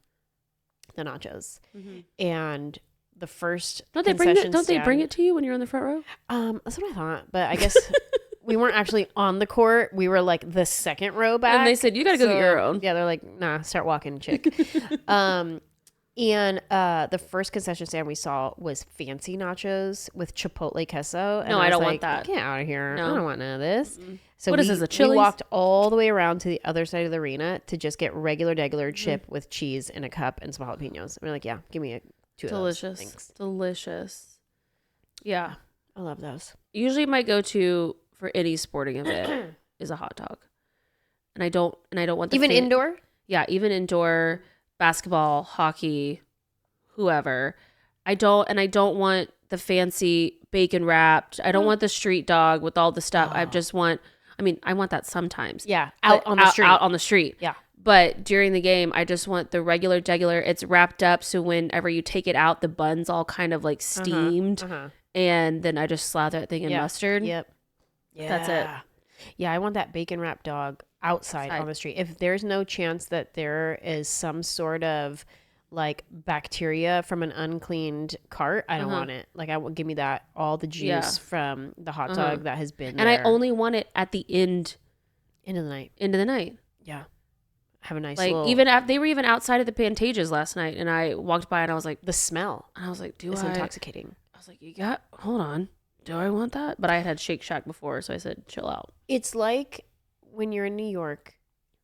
the nachos, and the first Don't they bring it to you when you're in the front row? That's what I thought, but I guess we weren't actually on the court. We were like the second row back, And they said you got to go get your own. Yeah, they're like, nah, start walking, chick. And the first concession stand we saw was fancy nachos with chipotle queso. And No, I don't was want that. Get out of here. No. I don't want none of this. So What is this, a Chili's? We walked all the way around to the other side of the arena to just get regular chip with cheese in a cup and some jalapenos. And we're like, yeah, give me two of those. Delicious. Thanks. Delicious. Yeah. I love those. Usually my go-to for any sporting event is a hot dog. And I don't want the Even indoor? Yeah, even indoor, basketball, hockey, whoever. I don't want the fancy bacon wrapped. I don't want the street dog with all the stuff. I just want I want that sometimes. Yeah, out on the street. Yeah. But during the game, I just want the regular. It's wrapped up, so whenever you take it out, the bun's all kind of like steamed, and then I just slather that thing in mustard. Yep. Yeah. That's it. Yeah, I want that bacon wrapped dog outside on the street. If there's no chance that there is some sort of like bacteria from an uncleaned cart, I don't want it. Like give me that all the juice from the hot dog that has been there. And I only want it at the end of the night. Yeah. Have a nice like little... they were even outside of the Pantages last night, and I walked by and I was like, the smell. And I was like, it's intoxicating. I was like, hold on. Do I want that? But I had Shake Shack before, so I said, chill out. It's like when you're in New York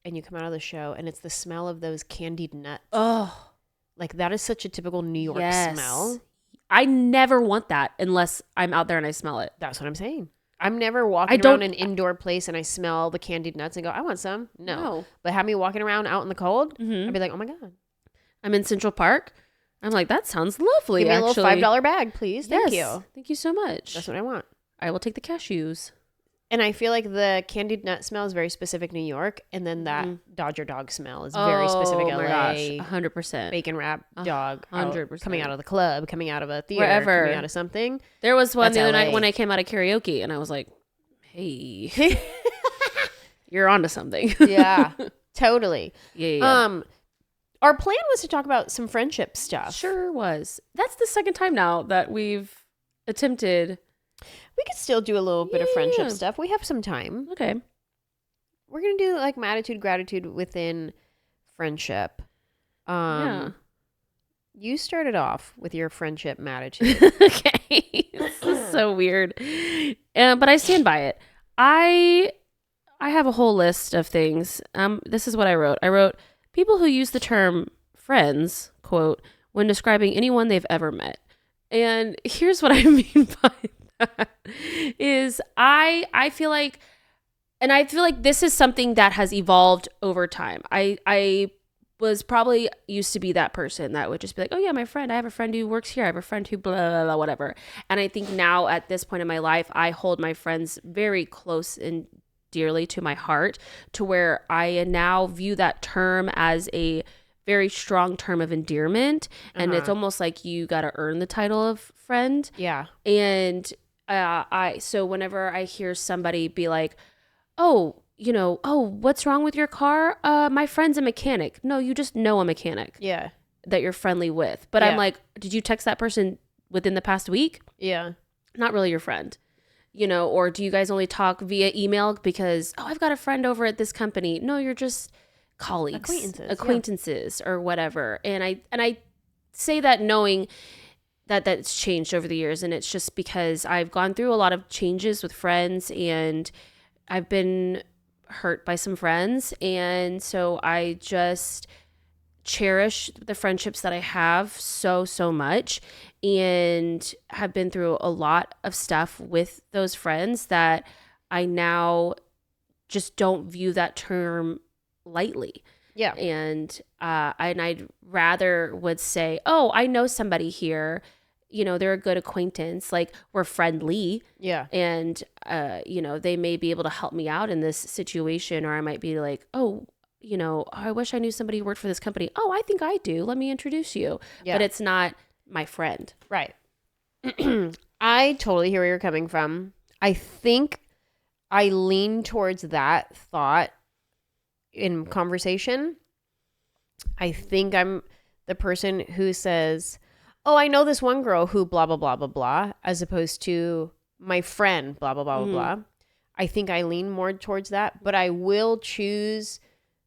and you come out of the show and it's the smell of those candied nuts. Oh. Like that is such a typical New York smell. I never want that unless I'm out there and I smell it. That's what I'm saying. I'm never walking around an indoor place and I smell the candied nuts and go, I want some. No. But have me walking around out in the cold, I'd be like, oh my God. I'm in Central Park. I'm like, that sounds lovely. Give me a little $5 bag, please. Thank you. Thank you so much. That's what I want. I will take the cashews. And I feel like the candied nut smell is very specific New York. And then that Dodger dog smell is very specific LA. Oh my gosh, 100%. Bacon wrap dog. 100%. Coming out of the club, coming out of a theater, wherever. coming out of something. There was one That's the other LA. night when I came out of karaoke and I was like, hey, you're onto something. Yeah, totally. Yeah. Our plan was to talk about some friendship stuff. Sure was. That's the second time now that we've attempted. We could still do a little bit of friendship stuff. We have some time. Okay. We're going to do like attitude, gratitude within friendship. You started off with your friendship attitude. Okay. This is so weird. But I stand by it. I have a whole list of things. This is what I wrote. I wrote, people who use the term friends, quote, when describing anyone they've ever met. And here's what I mean by that is I feel like this is something that has evolved over time. I was probably used to be that person that would just be like, oh yeah, my friend, I have a friend who works here. I have a friend who blah, blah, blah, whatever. And I think now at this point in my life, I hold my friends very close and dearly to my heart, to where I now view that term as a very strong term of endearment. And it's almost like you got to earn the title of friend. Yeah. And so whenever I hear somebody be like, oh, what's wrong with your car? My friend's a mechanic. No, you just know a mechanic. Yeah. That you're friendly with. But I'm like, did you text that person within the past week? Yeah. Not really your friend. Or do you guys only talk via email because, I've got a friend over at this company. No, you're just colleagues, acquaintances or whatever. And I say that knowing that that's changed over the years. And it's just because I've gone through a lot of changes with friends, and I've been hurt by some friends. And so I just cherish the friendships that I have so much, and have been through a lot of stuff with those friends that I now just don't view that term lightly. Yeah. And I'd rather would say, oh, I know somebody here, they're a good acquaintance, like we're friendly. Yeah. And they may be able to help me out in this situation, or I might be like, oh, I wish I knew somebody who worked for this company. Oh, I think I do. Let me introduce you. Yeah. But it's not my friend. Right. I totally hear where you're coming from. I think I lean towards that thought in conversation. I think I'm the person who says, oh, I know this one girl who blah, blah, blah, blah, blah, as opposed to my friend, blah, blah, blah, blah, blah. I think I lean more towards that, but I will choose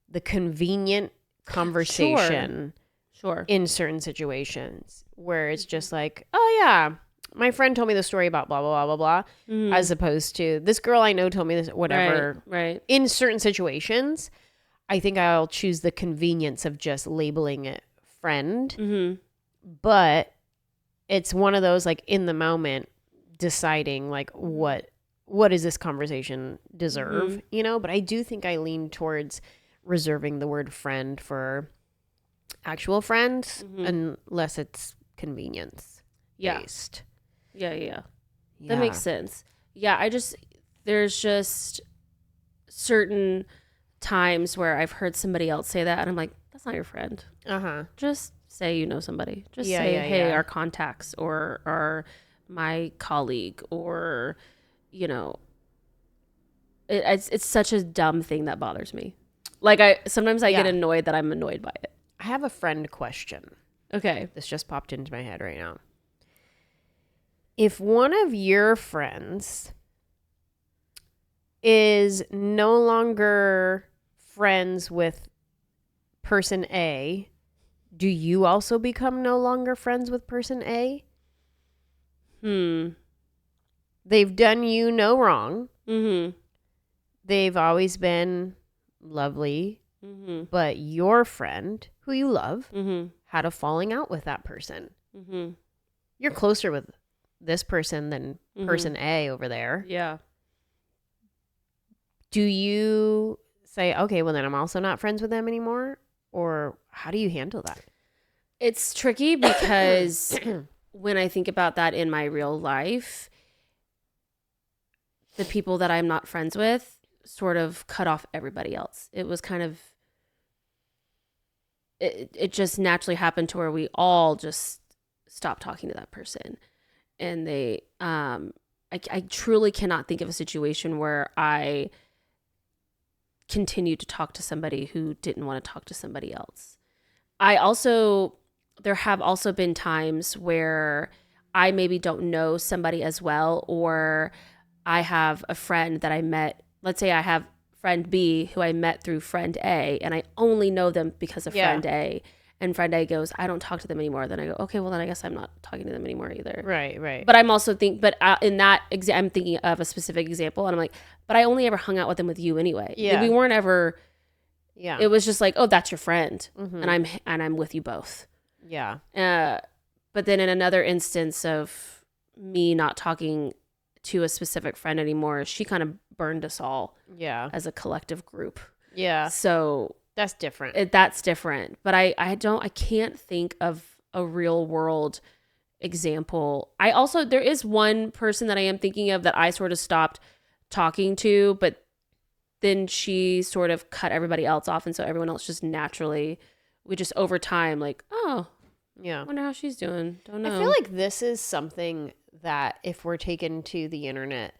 the convenient conversation sure in certain situations where it's just like, oh yeah, my friend told me the story about blah blah blah blah blah, as opposed to this girl I know told me this, whatever. Right. In certain situations, I think I'll choose the convenience of just labeling it friend. But it's one of those, like, in the moment deciding like what does this conversation deserve, but I do think I lean towards reserving the word friend for actual friends unless it's convenience based. Yeah. That makes sense. Yeah, there's just certain times where I've heard somebody else say that and I'm like, that's not your friend. Just say somebody. Just say, hey, our contacts, or my colleague, or it's such a dumb thing that bothers me. Like sometimes I get annoyed that I'm annoyed by it. I have a friend question. Okay. This just popped into my head right now. If one of your friends is no longer friends with person A, do you also become no longer friends with person A? They've done you no wrong. They've always been lovely, but your friend, who you love, had a falling out with that person. You're closer with this person than person A over there. Yeah. Do you say, okay, well then I'm also not friends with them anymore? Or how do you handle that? It's tricky because when I think about that in my real life, the people that I'm not friends with sort of cut off everybody else. It was kind of, it just naturally happened to where we all just stopped talking to that person. And they, I truly cannot think of a situation where I continued to talk to somebody who didn't want to talk to somebody else. There have also been times where I maybe don't know somebody as well, or I have a friend that I met. Let's say I have friend B who I met through friend A, and I only know them because of friend A. And friend A goes, I don't talk to them anymore. Then I go, okay, well then I guess I'm not talking to them anymore either. Right. But I'm also in that I'm thinking of a specific example, and I'm like, but I only ever hung out with them with you anyway. Yeah. We weren't ever. Yeah. It was just like, oh, that's your friend, and I'm with you both. Yeah. But then in another instance of me not talking to a specific friend anymore, she kind of burned us all. Yeah. As a collective group. Yeah. So that's different. That's different. But I can't think of a real world example. There is one person that I am thinking of that I sort of stopped talking to, but then she sort of cut everybody else off. And so everyone else just naturally, we just over time, like, oh, yeah. I wonder how she's doing. Don't know. I feel like this is something that if we're taken to the internet,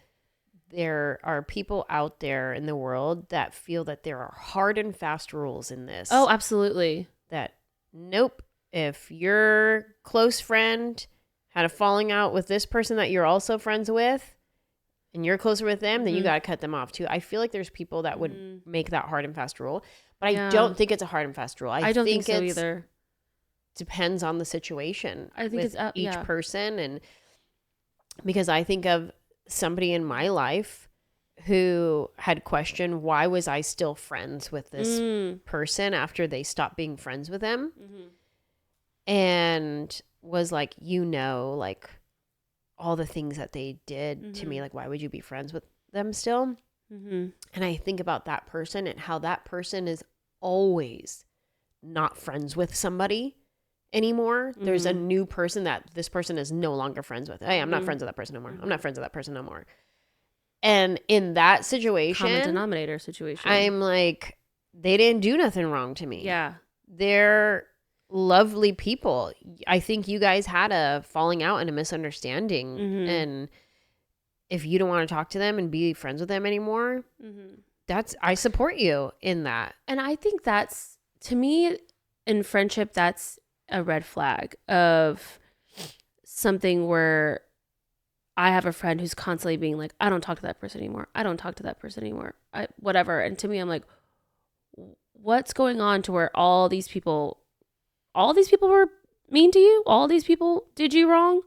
there are people out there in the world that feel that there are hard and fast rules in this. Oh, absolutely. That, nope, if your close friend had a falling out with this person that you're also friends with, and you're closer with them, then you got to cut them off too. I feel like there's people that would make that hard and fast rule, but I don't think it's a hard and fast rule. I don't think so either. Depends on the situation. I think with it's each person, and because I think of somebody in my life who had questioned why was I still friends with this person after they stopped being friends with them, and was like, like all the things that they did to me, like why would you be friends with them still? And I think about that person and how that person is always not friends with somebody anymore. There's a new person that this person is no longer friends with. Hey, I'm not friends with that person no more. I'm not friends with that person no more. And in that situation, common denominator situation, I'm like, they didn't do nothing wrong to me. Yeah. They're lovely people. I think you guys had a falling out and a misunderstanding. And if you don't want to talk to them and be friends with them anymore, I support you in that. And I think that's, to me, in friendship, that's a red flag of something where I have a friend who's constantly being like, I don't talk to that person anymore. I don't talk to that person anymore. Whatever. And to me, I'm like, what's going on to where all these people were mean to you? All these people did you wrong?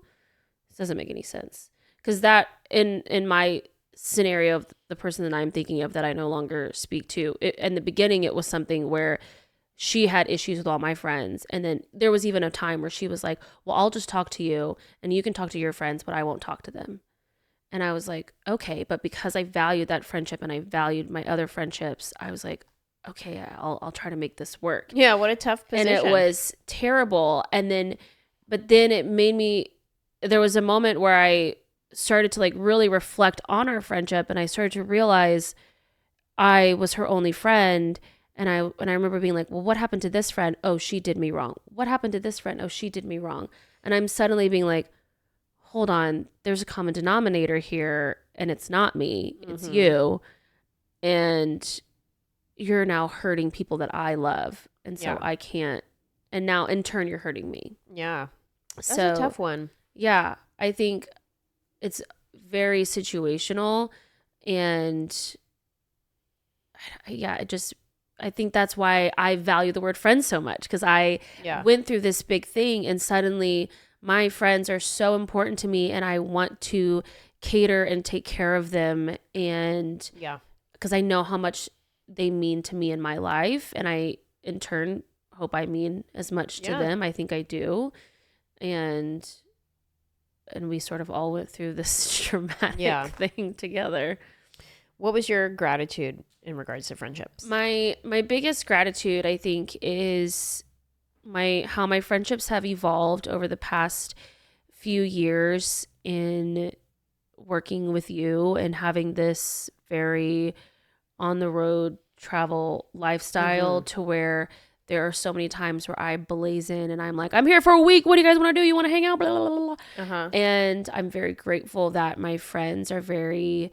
This doesn't make any sense. Because that, in my scenario of the person that I'm thinking of that I no longer speak to, in the beginning, it was something where she had issues with all my friends. And then there was even a time where she was like, well, I'll just talk to you and you can talk to your friends, but I won't talk to them. And I was like, okay. But because I valued that friendship and I valued my other friendships, I was like, okay, I'll try to make this work. Yeah, what a tough position. And it was terrible. But then it made me, there was a moment where I started to like really reflect on our friendship, and I started to realize I was her only friend. And I remember being like, well, what happened to this friend? Oh, she did me wrong. What happened to this friend? Oh, she did me wrong. And I'm suddenly being like, hold on, there's a common denominator here, and it's not me, it's you. And you're now hurting people that I love. And so I can't, and now in turn, you're hurting me. Yeah. That's a tough one. Yeah. I think it's very situational, and I think that's why I value the word friend so much, because I went through this big thing, and suddenly my friends are so important to me, and I want to cater and take care of them. And because I know how much they mean to me in my life, and I in turn hope I mean as much to them. I think I do. And we sort of all went through this traumatic thing together. What was your gratitude in regards to friendships? My biggest gratitude, I think, is how my friendships have evolved over the past few years in working with you and having this very on the road travel lifestyle, to where there are so many times where I blaze in and I'm like, I'm here for a week. What do you guys want to do? You want to hang out? Blah, blah, blah, blah. And I'm very grateful that my friends are very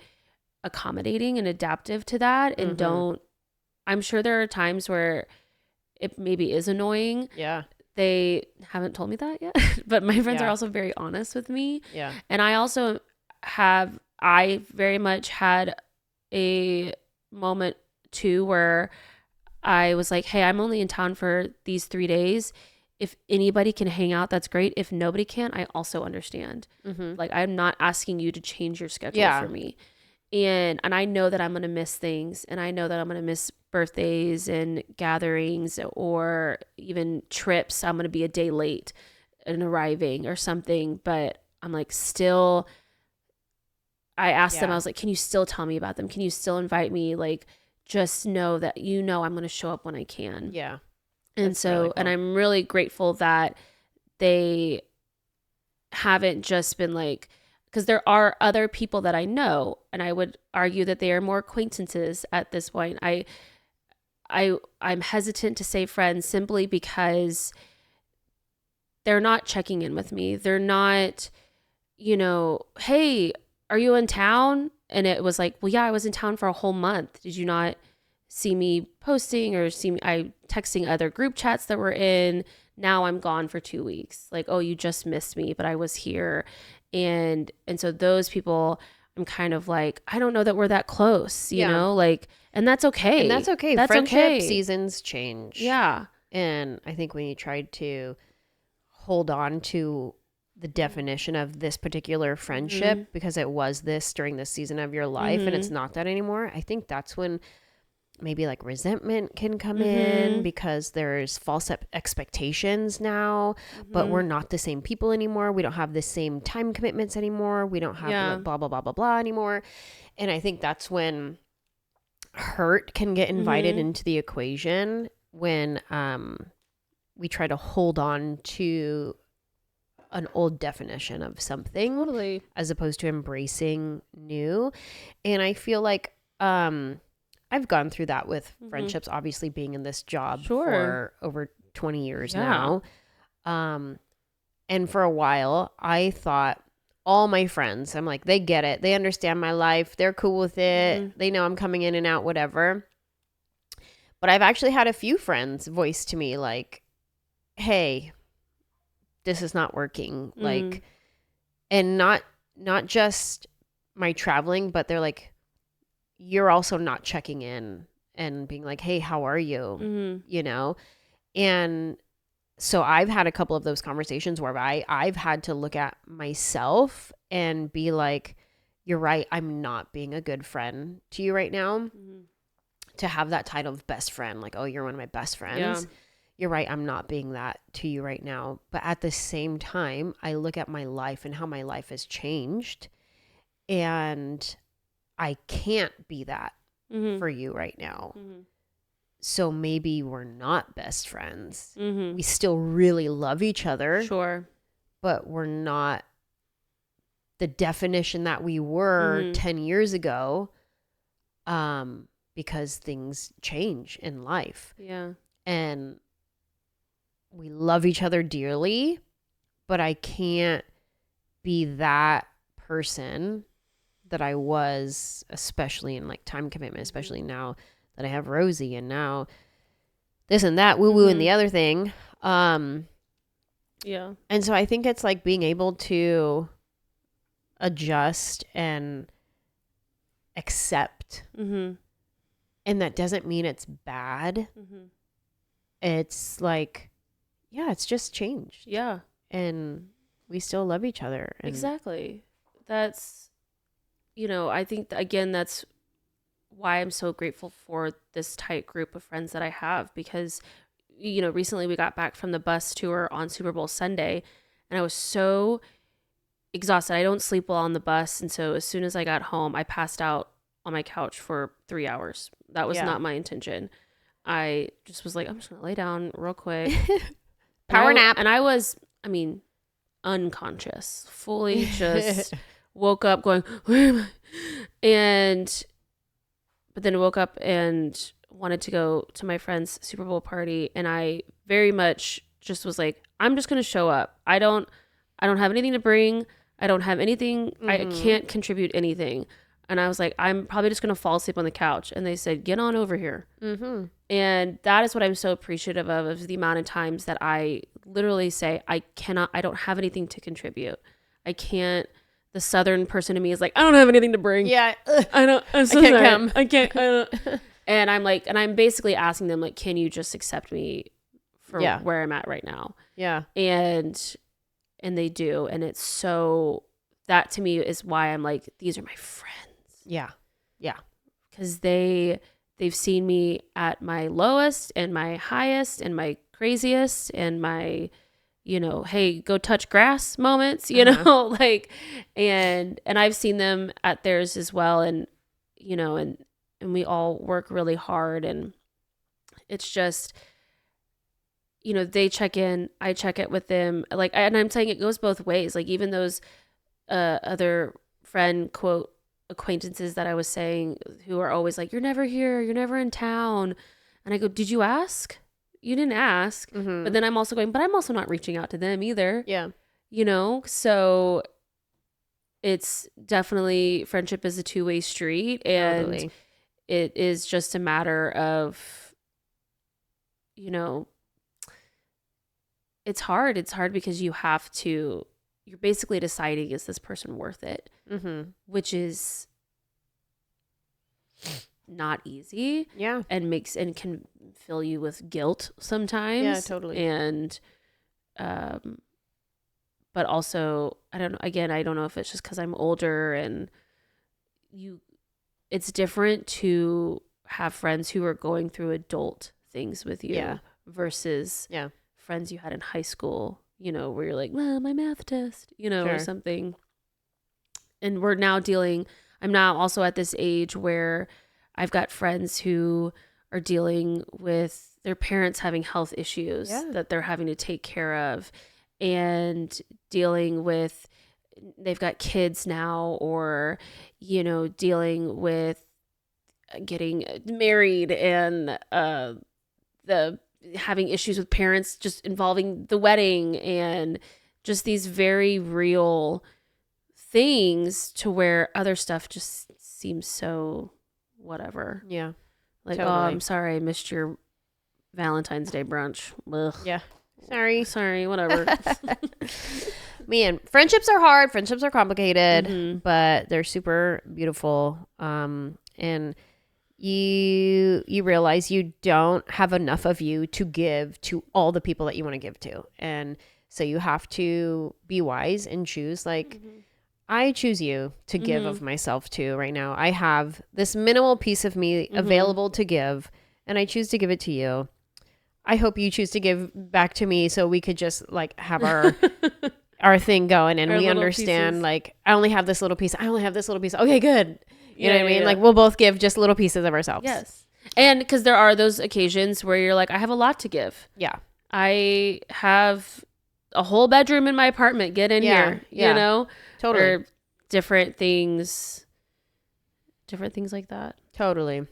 accommodating and adaptive to that, and I'm sure there are times where it maybe is annoying. Yeah. They haven't told me that yet, but my friends are also very honest with me. Yeah. And I very much had a moment too where I was like, hey, I'm only in town for these 3 days. If anybody can hang out, that's great. If nobody can, I also understand. Like, I'm not asking you to change your schedule for me. And I know that I'm going to miss things, and I know that I'm going to miss birthdays and gatherings or even trips. I'm going to be a day late in arriving or something, but I'm like, still, I asked them, I was like, can you still tell me about them? Can you still invite me? Like, just know that, I'm going to show up when I can. Yeah. And that's so, really cool. And I'm really grateful that they haven't just been like, because there are other people that I know, and I would argue that they are more acquaintances at this point. I'm hesitant to say friends simply because they're not checking in with me. They're not, hey, are you in town? And it was like, well, yeah, I was in town for a whole month. Did you not see me posting or see me texting other group chats that we're in? Now I'm gone for 2 weeks. Like, oh, you just missed me, but I was here. And so those people, I'm kind of like, I don't know that we're that close, you know, like, and that's okay. And that's okay. Friendship seasons change. Yeah. And I think when you tried to hold on to the definition of this particular friendship because it was this during this season of your life and it's not that anymore, I think that's when maybe like resentment can come in because there's false expectations now, but we're not the same people anymore. We don't have the same time commitments anymore. We don't have like blah, blah, blah, blah, blah anymore. And I think that's when hurt can get invited into the equation when we try to hold on to an old definition of something Totally. as opposed to embracing new. And I feel like I've gone through that with friendships, obviously being in this job for over 20 years now. And for a while, I thought all my friends, I'm like, they get it. They understand my life. They're cool with it. They know I'm coming in and out, whatever. But I've actually had a few friends voice to me like, hey, this is not working. Like, and not just my traveling, but they're like, you're also not checking in and being like, hey, how are you? You know? And so I've had a couple of those conversations where I've had to look at myself and be like, you're right. I'm not being a good friend to you right now. To have that title of best friend, like, oh, you're one of my best friends. Yeah. You're right. I'm not being that to you right now. But at the same time, I look at my life and how my life has changed. And I can't be that for you right now. So maybe we're not best friends. We still really love each other. Sure. But we're not the definition that we were 10 years ago because things change in life. Yeah. And we love each other dearly, but I can't be that person that I was, especially in like time commitment, especially now that I have Rosie and now this and that, woo woo and the other thing. Yeah. And so I think it's like being able to adjust and accept. And that doesn't mean it's bad. It's like, yeah, it's just changed. Yeah. And we still love each other. And exactly. That's, I think, again, that's why I'm so grateful for this tight group of friends that I have because, recently we got back from the bus tour on Super Bowl Sunday and I was so exhausted. I don't sleep well on the bus. And so as soon as I got home, I passed out on my couch for 3 hours. That was not my intention. I just was like, I'm just going to lay down real quick. Power nap. And I was, unconscious, fully just woke up going, where am I? But then woke up and wanted to go to my friend's Super Bowl party. And I very much just was like, I'm just going to show up. I don't have anything to bring. I don't have anything. I can't contribute anything. And I was like, I'm probably just going to fall asleep on the couch. And they said, get on over here. And that is what I'm so appreciative of is the amount of times that I literally say, I don't have anything to contribute. I can't. The Southern person in me is like, I don't have anything to bring. Yeah. I'm so sorry. Come. I can't. And I'm like, and I'm basically asking them like, can you just accept me for where I'm at right now? Yeah. And they do. And it's so, that to me is why I'm like, these are my friends. Yeah. Yeah. Because they've seen me at my lowest and my highest and my craziest and my, hey, go touch grass moments, like, and I've seen them at theirs as well. And, and we all work really hard and it's just, they check in, I check it with them. Like, and I'm saying it goes both ways. Like even those other friend quote acquaintances that I was saying who are always like, you're never here, you're never in town. And I go, did you ask? You didn't ask. But then I'm also going, but I'm also not reaching out to them either. Yeah. You know, so it's definitely, friendship is a two-way street, and Totally. it is just a matter of, you know, it's hard. It's hard because you're basically deciding, is this person worth it? Which is not easy. Yeah. And can fill you with guilt sometimes. Yeah, totally. And, but also, I don't know if it's just because I'm older and it's different to have friends who are going through adult things with you versus friends you had in high school, you know, where you're like, well, my math test, you know, or something. And I'm now also at this age where I've got friends who are dealing with their parents having health issues that they're having to take care of, and dealing with, they've got kids now, or, you know, dealing with getting married and having issues with parents just involving the wedding, and just these very real things to where other stuff just seems so whatever. Yeah. Like, totally. Oh, I'm sorry I missed your Valentine's Day brunch. Ugh. Yeah. Sorry, whatever. Man, friendships are hard. Friendships are complicated, but they're super beautiful. And you realize you don't have enough of you to give to all the people that you want to give to. And so you have to be wise and choose. Like, I choose you to give of myself to right now. I have this minimal piece of me available to give, and I choose to give it to you. I hope you choose to give back to me so we could just like have our thing going, and we understand pieces. Like, I only have this little piece. Okay, good. You know what I mean? Yeah. Like, we'll both give just little pieces of ourselves. Yes. And because there are those occasions where you're like, I have a lot to give. Yeah. I have a whole bedroom in my apartment. Get in here. You know? Totally. Or different things like that. Totally.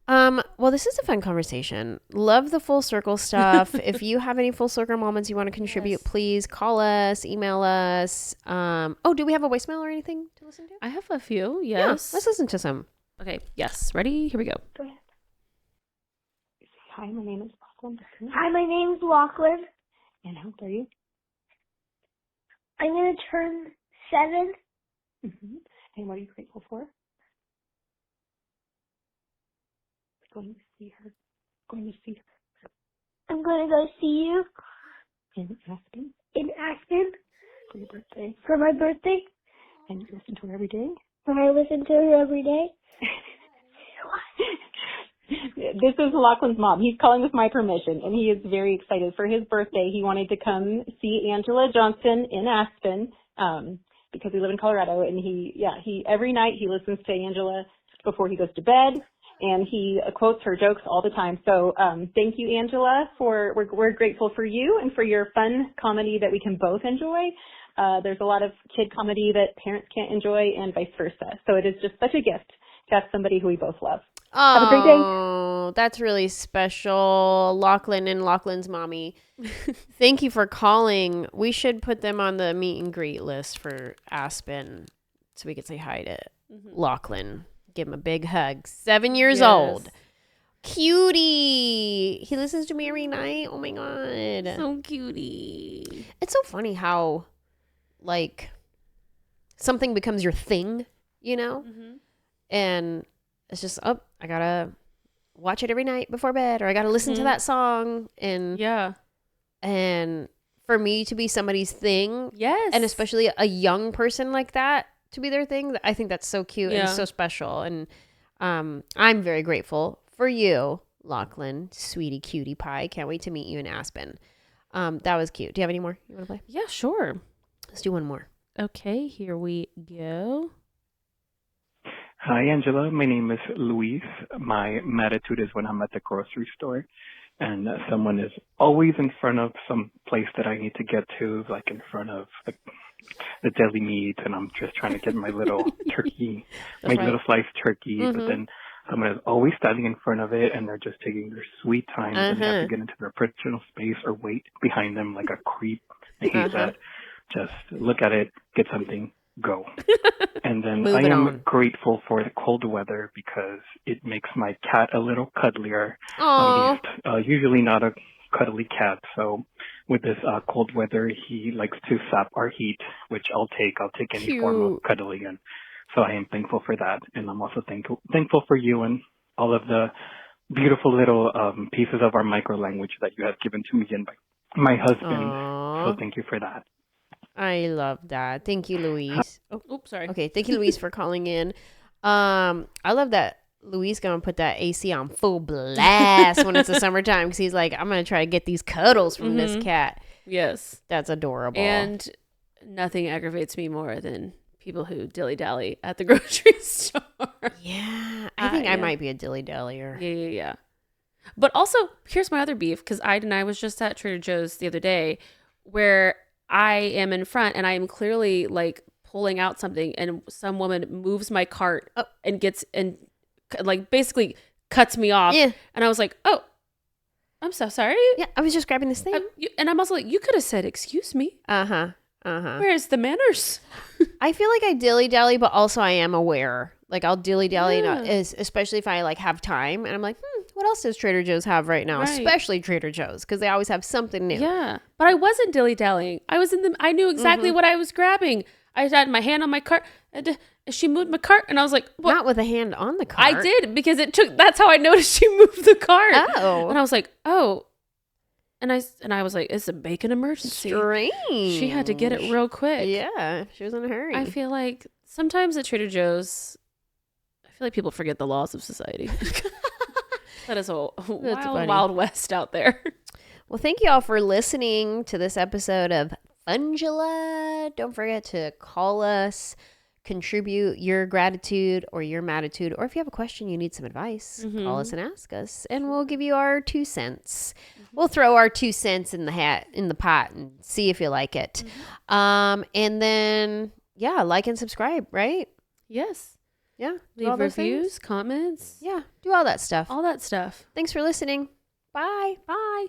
Well, this is a fun conversation. Love the full circle stuff. If you have any full circle moments you want to contribute, please call us, email us. Do we have a voicemail or anything to listen to? I have a few. Yes. Yeah, let's listen to some. Okay. Yes. Ready? Here we go. Go ahead. Hi, my name is Lachlan. Hi, my name's Lachlan. And how old are you? I'm going to turn 7. And what are you grateful for? Going to see her. I'm going to go see you. In Aspen? In Aspen. For your birthday? For my birthday. And you listen to her every day? And I listen to her every day. This is Lachlan's mom. He's calling with my permission, and he is very excited. For his birthday, he wanted to come see Anjelah Johnson in Aspen, because we live in Colorado, and he every night he listens to Anjelah before he goes to bed, and he quotes her jokes all the time. So thank you, Anjelah, we're grateful for you and for your fun comedy that we can both enjoy. There's a lot of kid comedy that parents can't enjoy, and vice versa. So it is just such a gift to have somebody who we both love. Have a great day. Oh, that's really special. Lachlan and Lachlan's mommy. Thank you for calling. We should put them on the meet and greet list for Aspen so we could say hi to Lachlan. Give him a big hug. 7 years old. Cutie. He listens to me every night. Oh my God. So cutie. It's so funny how, like, something becomes your thing, you know? And it's just, I gotta watch it every night before bed, or I gotta listen to that song. And and for me to be somebody's thing, and especially a young person like that to be their thing, I think that's so cute and so special. And I'm very grateful for you, Lachlan, sweetie cutie pie. Can't wait to meet you in Aspen. That was cute. Do you have any more you want to play? Yeah, sure. Let's do one more. Okay, here we go. Hi, Anjelah. My name is Luis. My attitude is when I'm at the grocery store and someone is always in front of some place that I need to get to, like in front of the deli meat, and I'm just trying to get my little turkey, my little sliced turkey, but then someone is always standing in front of it, and they're just taking their sweet time, and they have to get into their personal space or wait behind them like a creep. I hate that. Just look at it, get something, go. And then I am grateful for the cold weather because it makes my cat a little cuddlier. He's usually not a cuddly cat, so with this cold weather, he likes to sap our heat, which I'll take. I'll take any form of cuddling, and so I am thankful for that. And I'm also thankful for you and all of the beautiful little pieces of our micro language that you have given to me and my husband. So thank you for that. I love that. Thank you, Louise. Sorry. Okay, thank you, Louise, for calling in. I love that Louise gonna put that AC on full blast when it's the summertime because he's like, I'm gonna try to get these cuddles from this cat. Yes, that's adorable. And nothing aggravates me more than people who dilly-dally at the grocery store. Yeah, I think I might be a dilly-dallyer. Yeah. But also, here's my other beef, because I was just at Trader Joe's the other day where I am in front and I am clearly like pulling out something and some woman moves my cart and gets and like basically cuts me off. Yeah. And I was like, oh, I'm so sorry. Yeah, I was just grabbing this thing. And I'm also like, you could have said, excuse me. Where's the manners? I feel like I dilly-dally, but also I am aware. Like I'll dilly-dally, especially if I like have time. And I'm like, what else does Trader Joe's have right now? Right. Especially Trader Joe's, because they always have something new. Yeah. But I wasn't dilly-dallying. I knew exactly what I was grabbing. I had my hand on my cart. And she moved my cart. And I was like, what? Not with a hand on the cart. I did, because that's how I noticed she moved the cart. Oh. And I was like, oh. And I was like, it's a bacon emergency. Strange. She had to get it real quick. Yeah. She was in a hurry. I feel like sometimes at Trader Joe's, I feel like people forget the laws of society. That is a wild west out there. Well, thank you all for listening to this episode of Funjelah. Don't forget to call us, contribute your gratitude or your matitude, or if you have a question, you need some advice, call us and ask us, and we'll give you our 2 cents. We'll throw our 2 cents in the pot and see if you like it. And then, like and subscribe, right? Yes. Yeah. Leave reviews, comments. Yeah. Do all that stuff. All that stuff. Thanks for listening. Bye. Bye.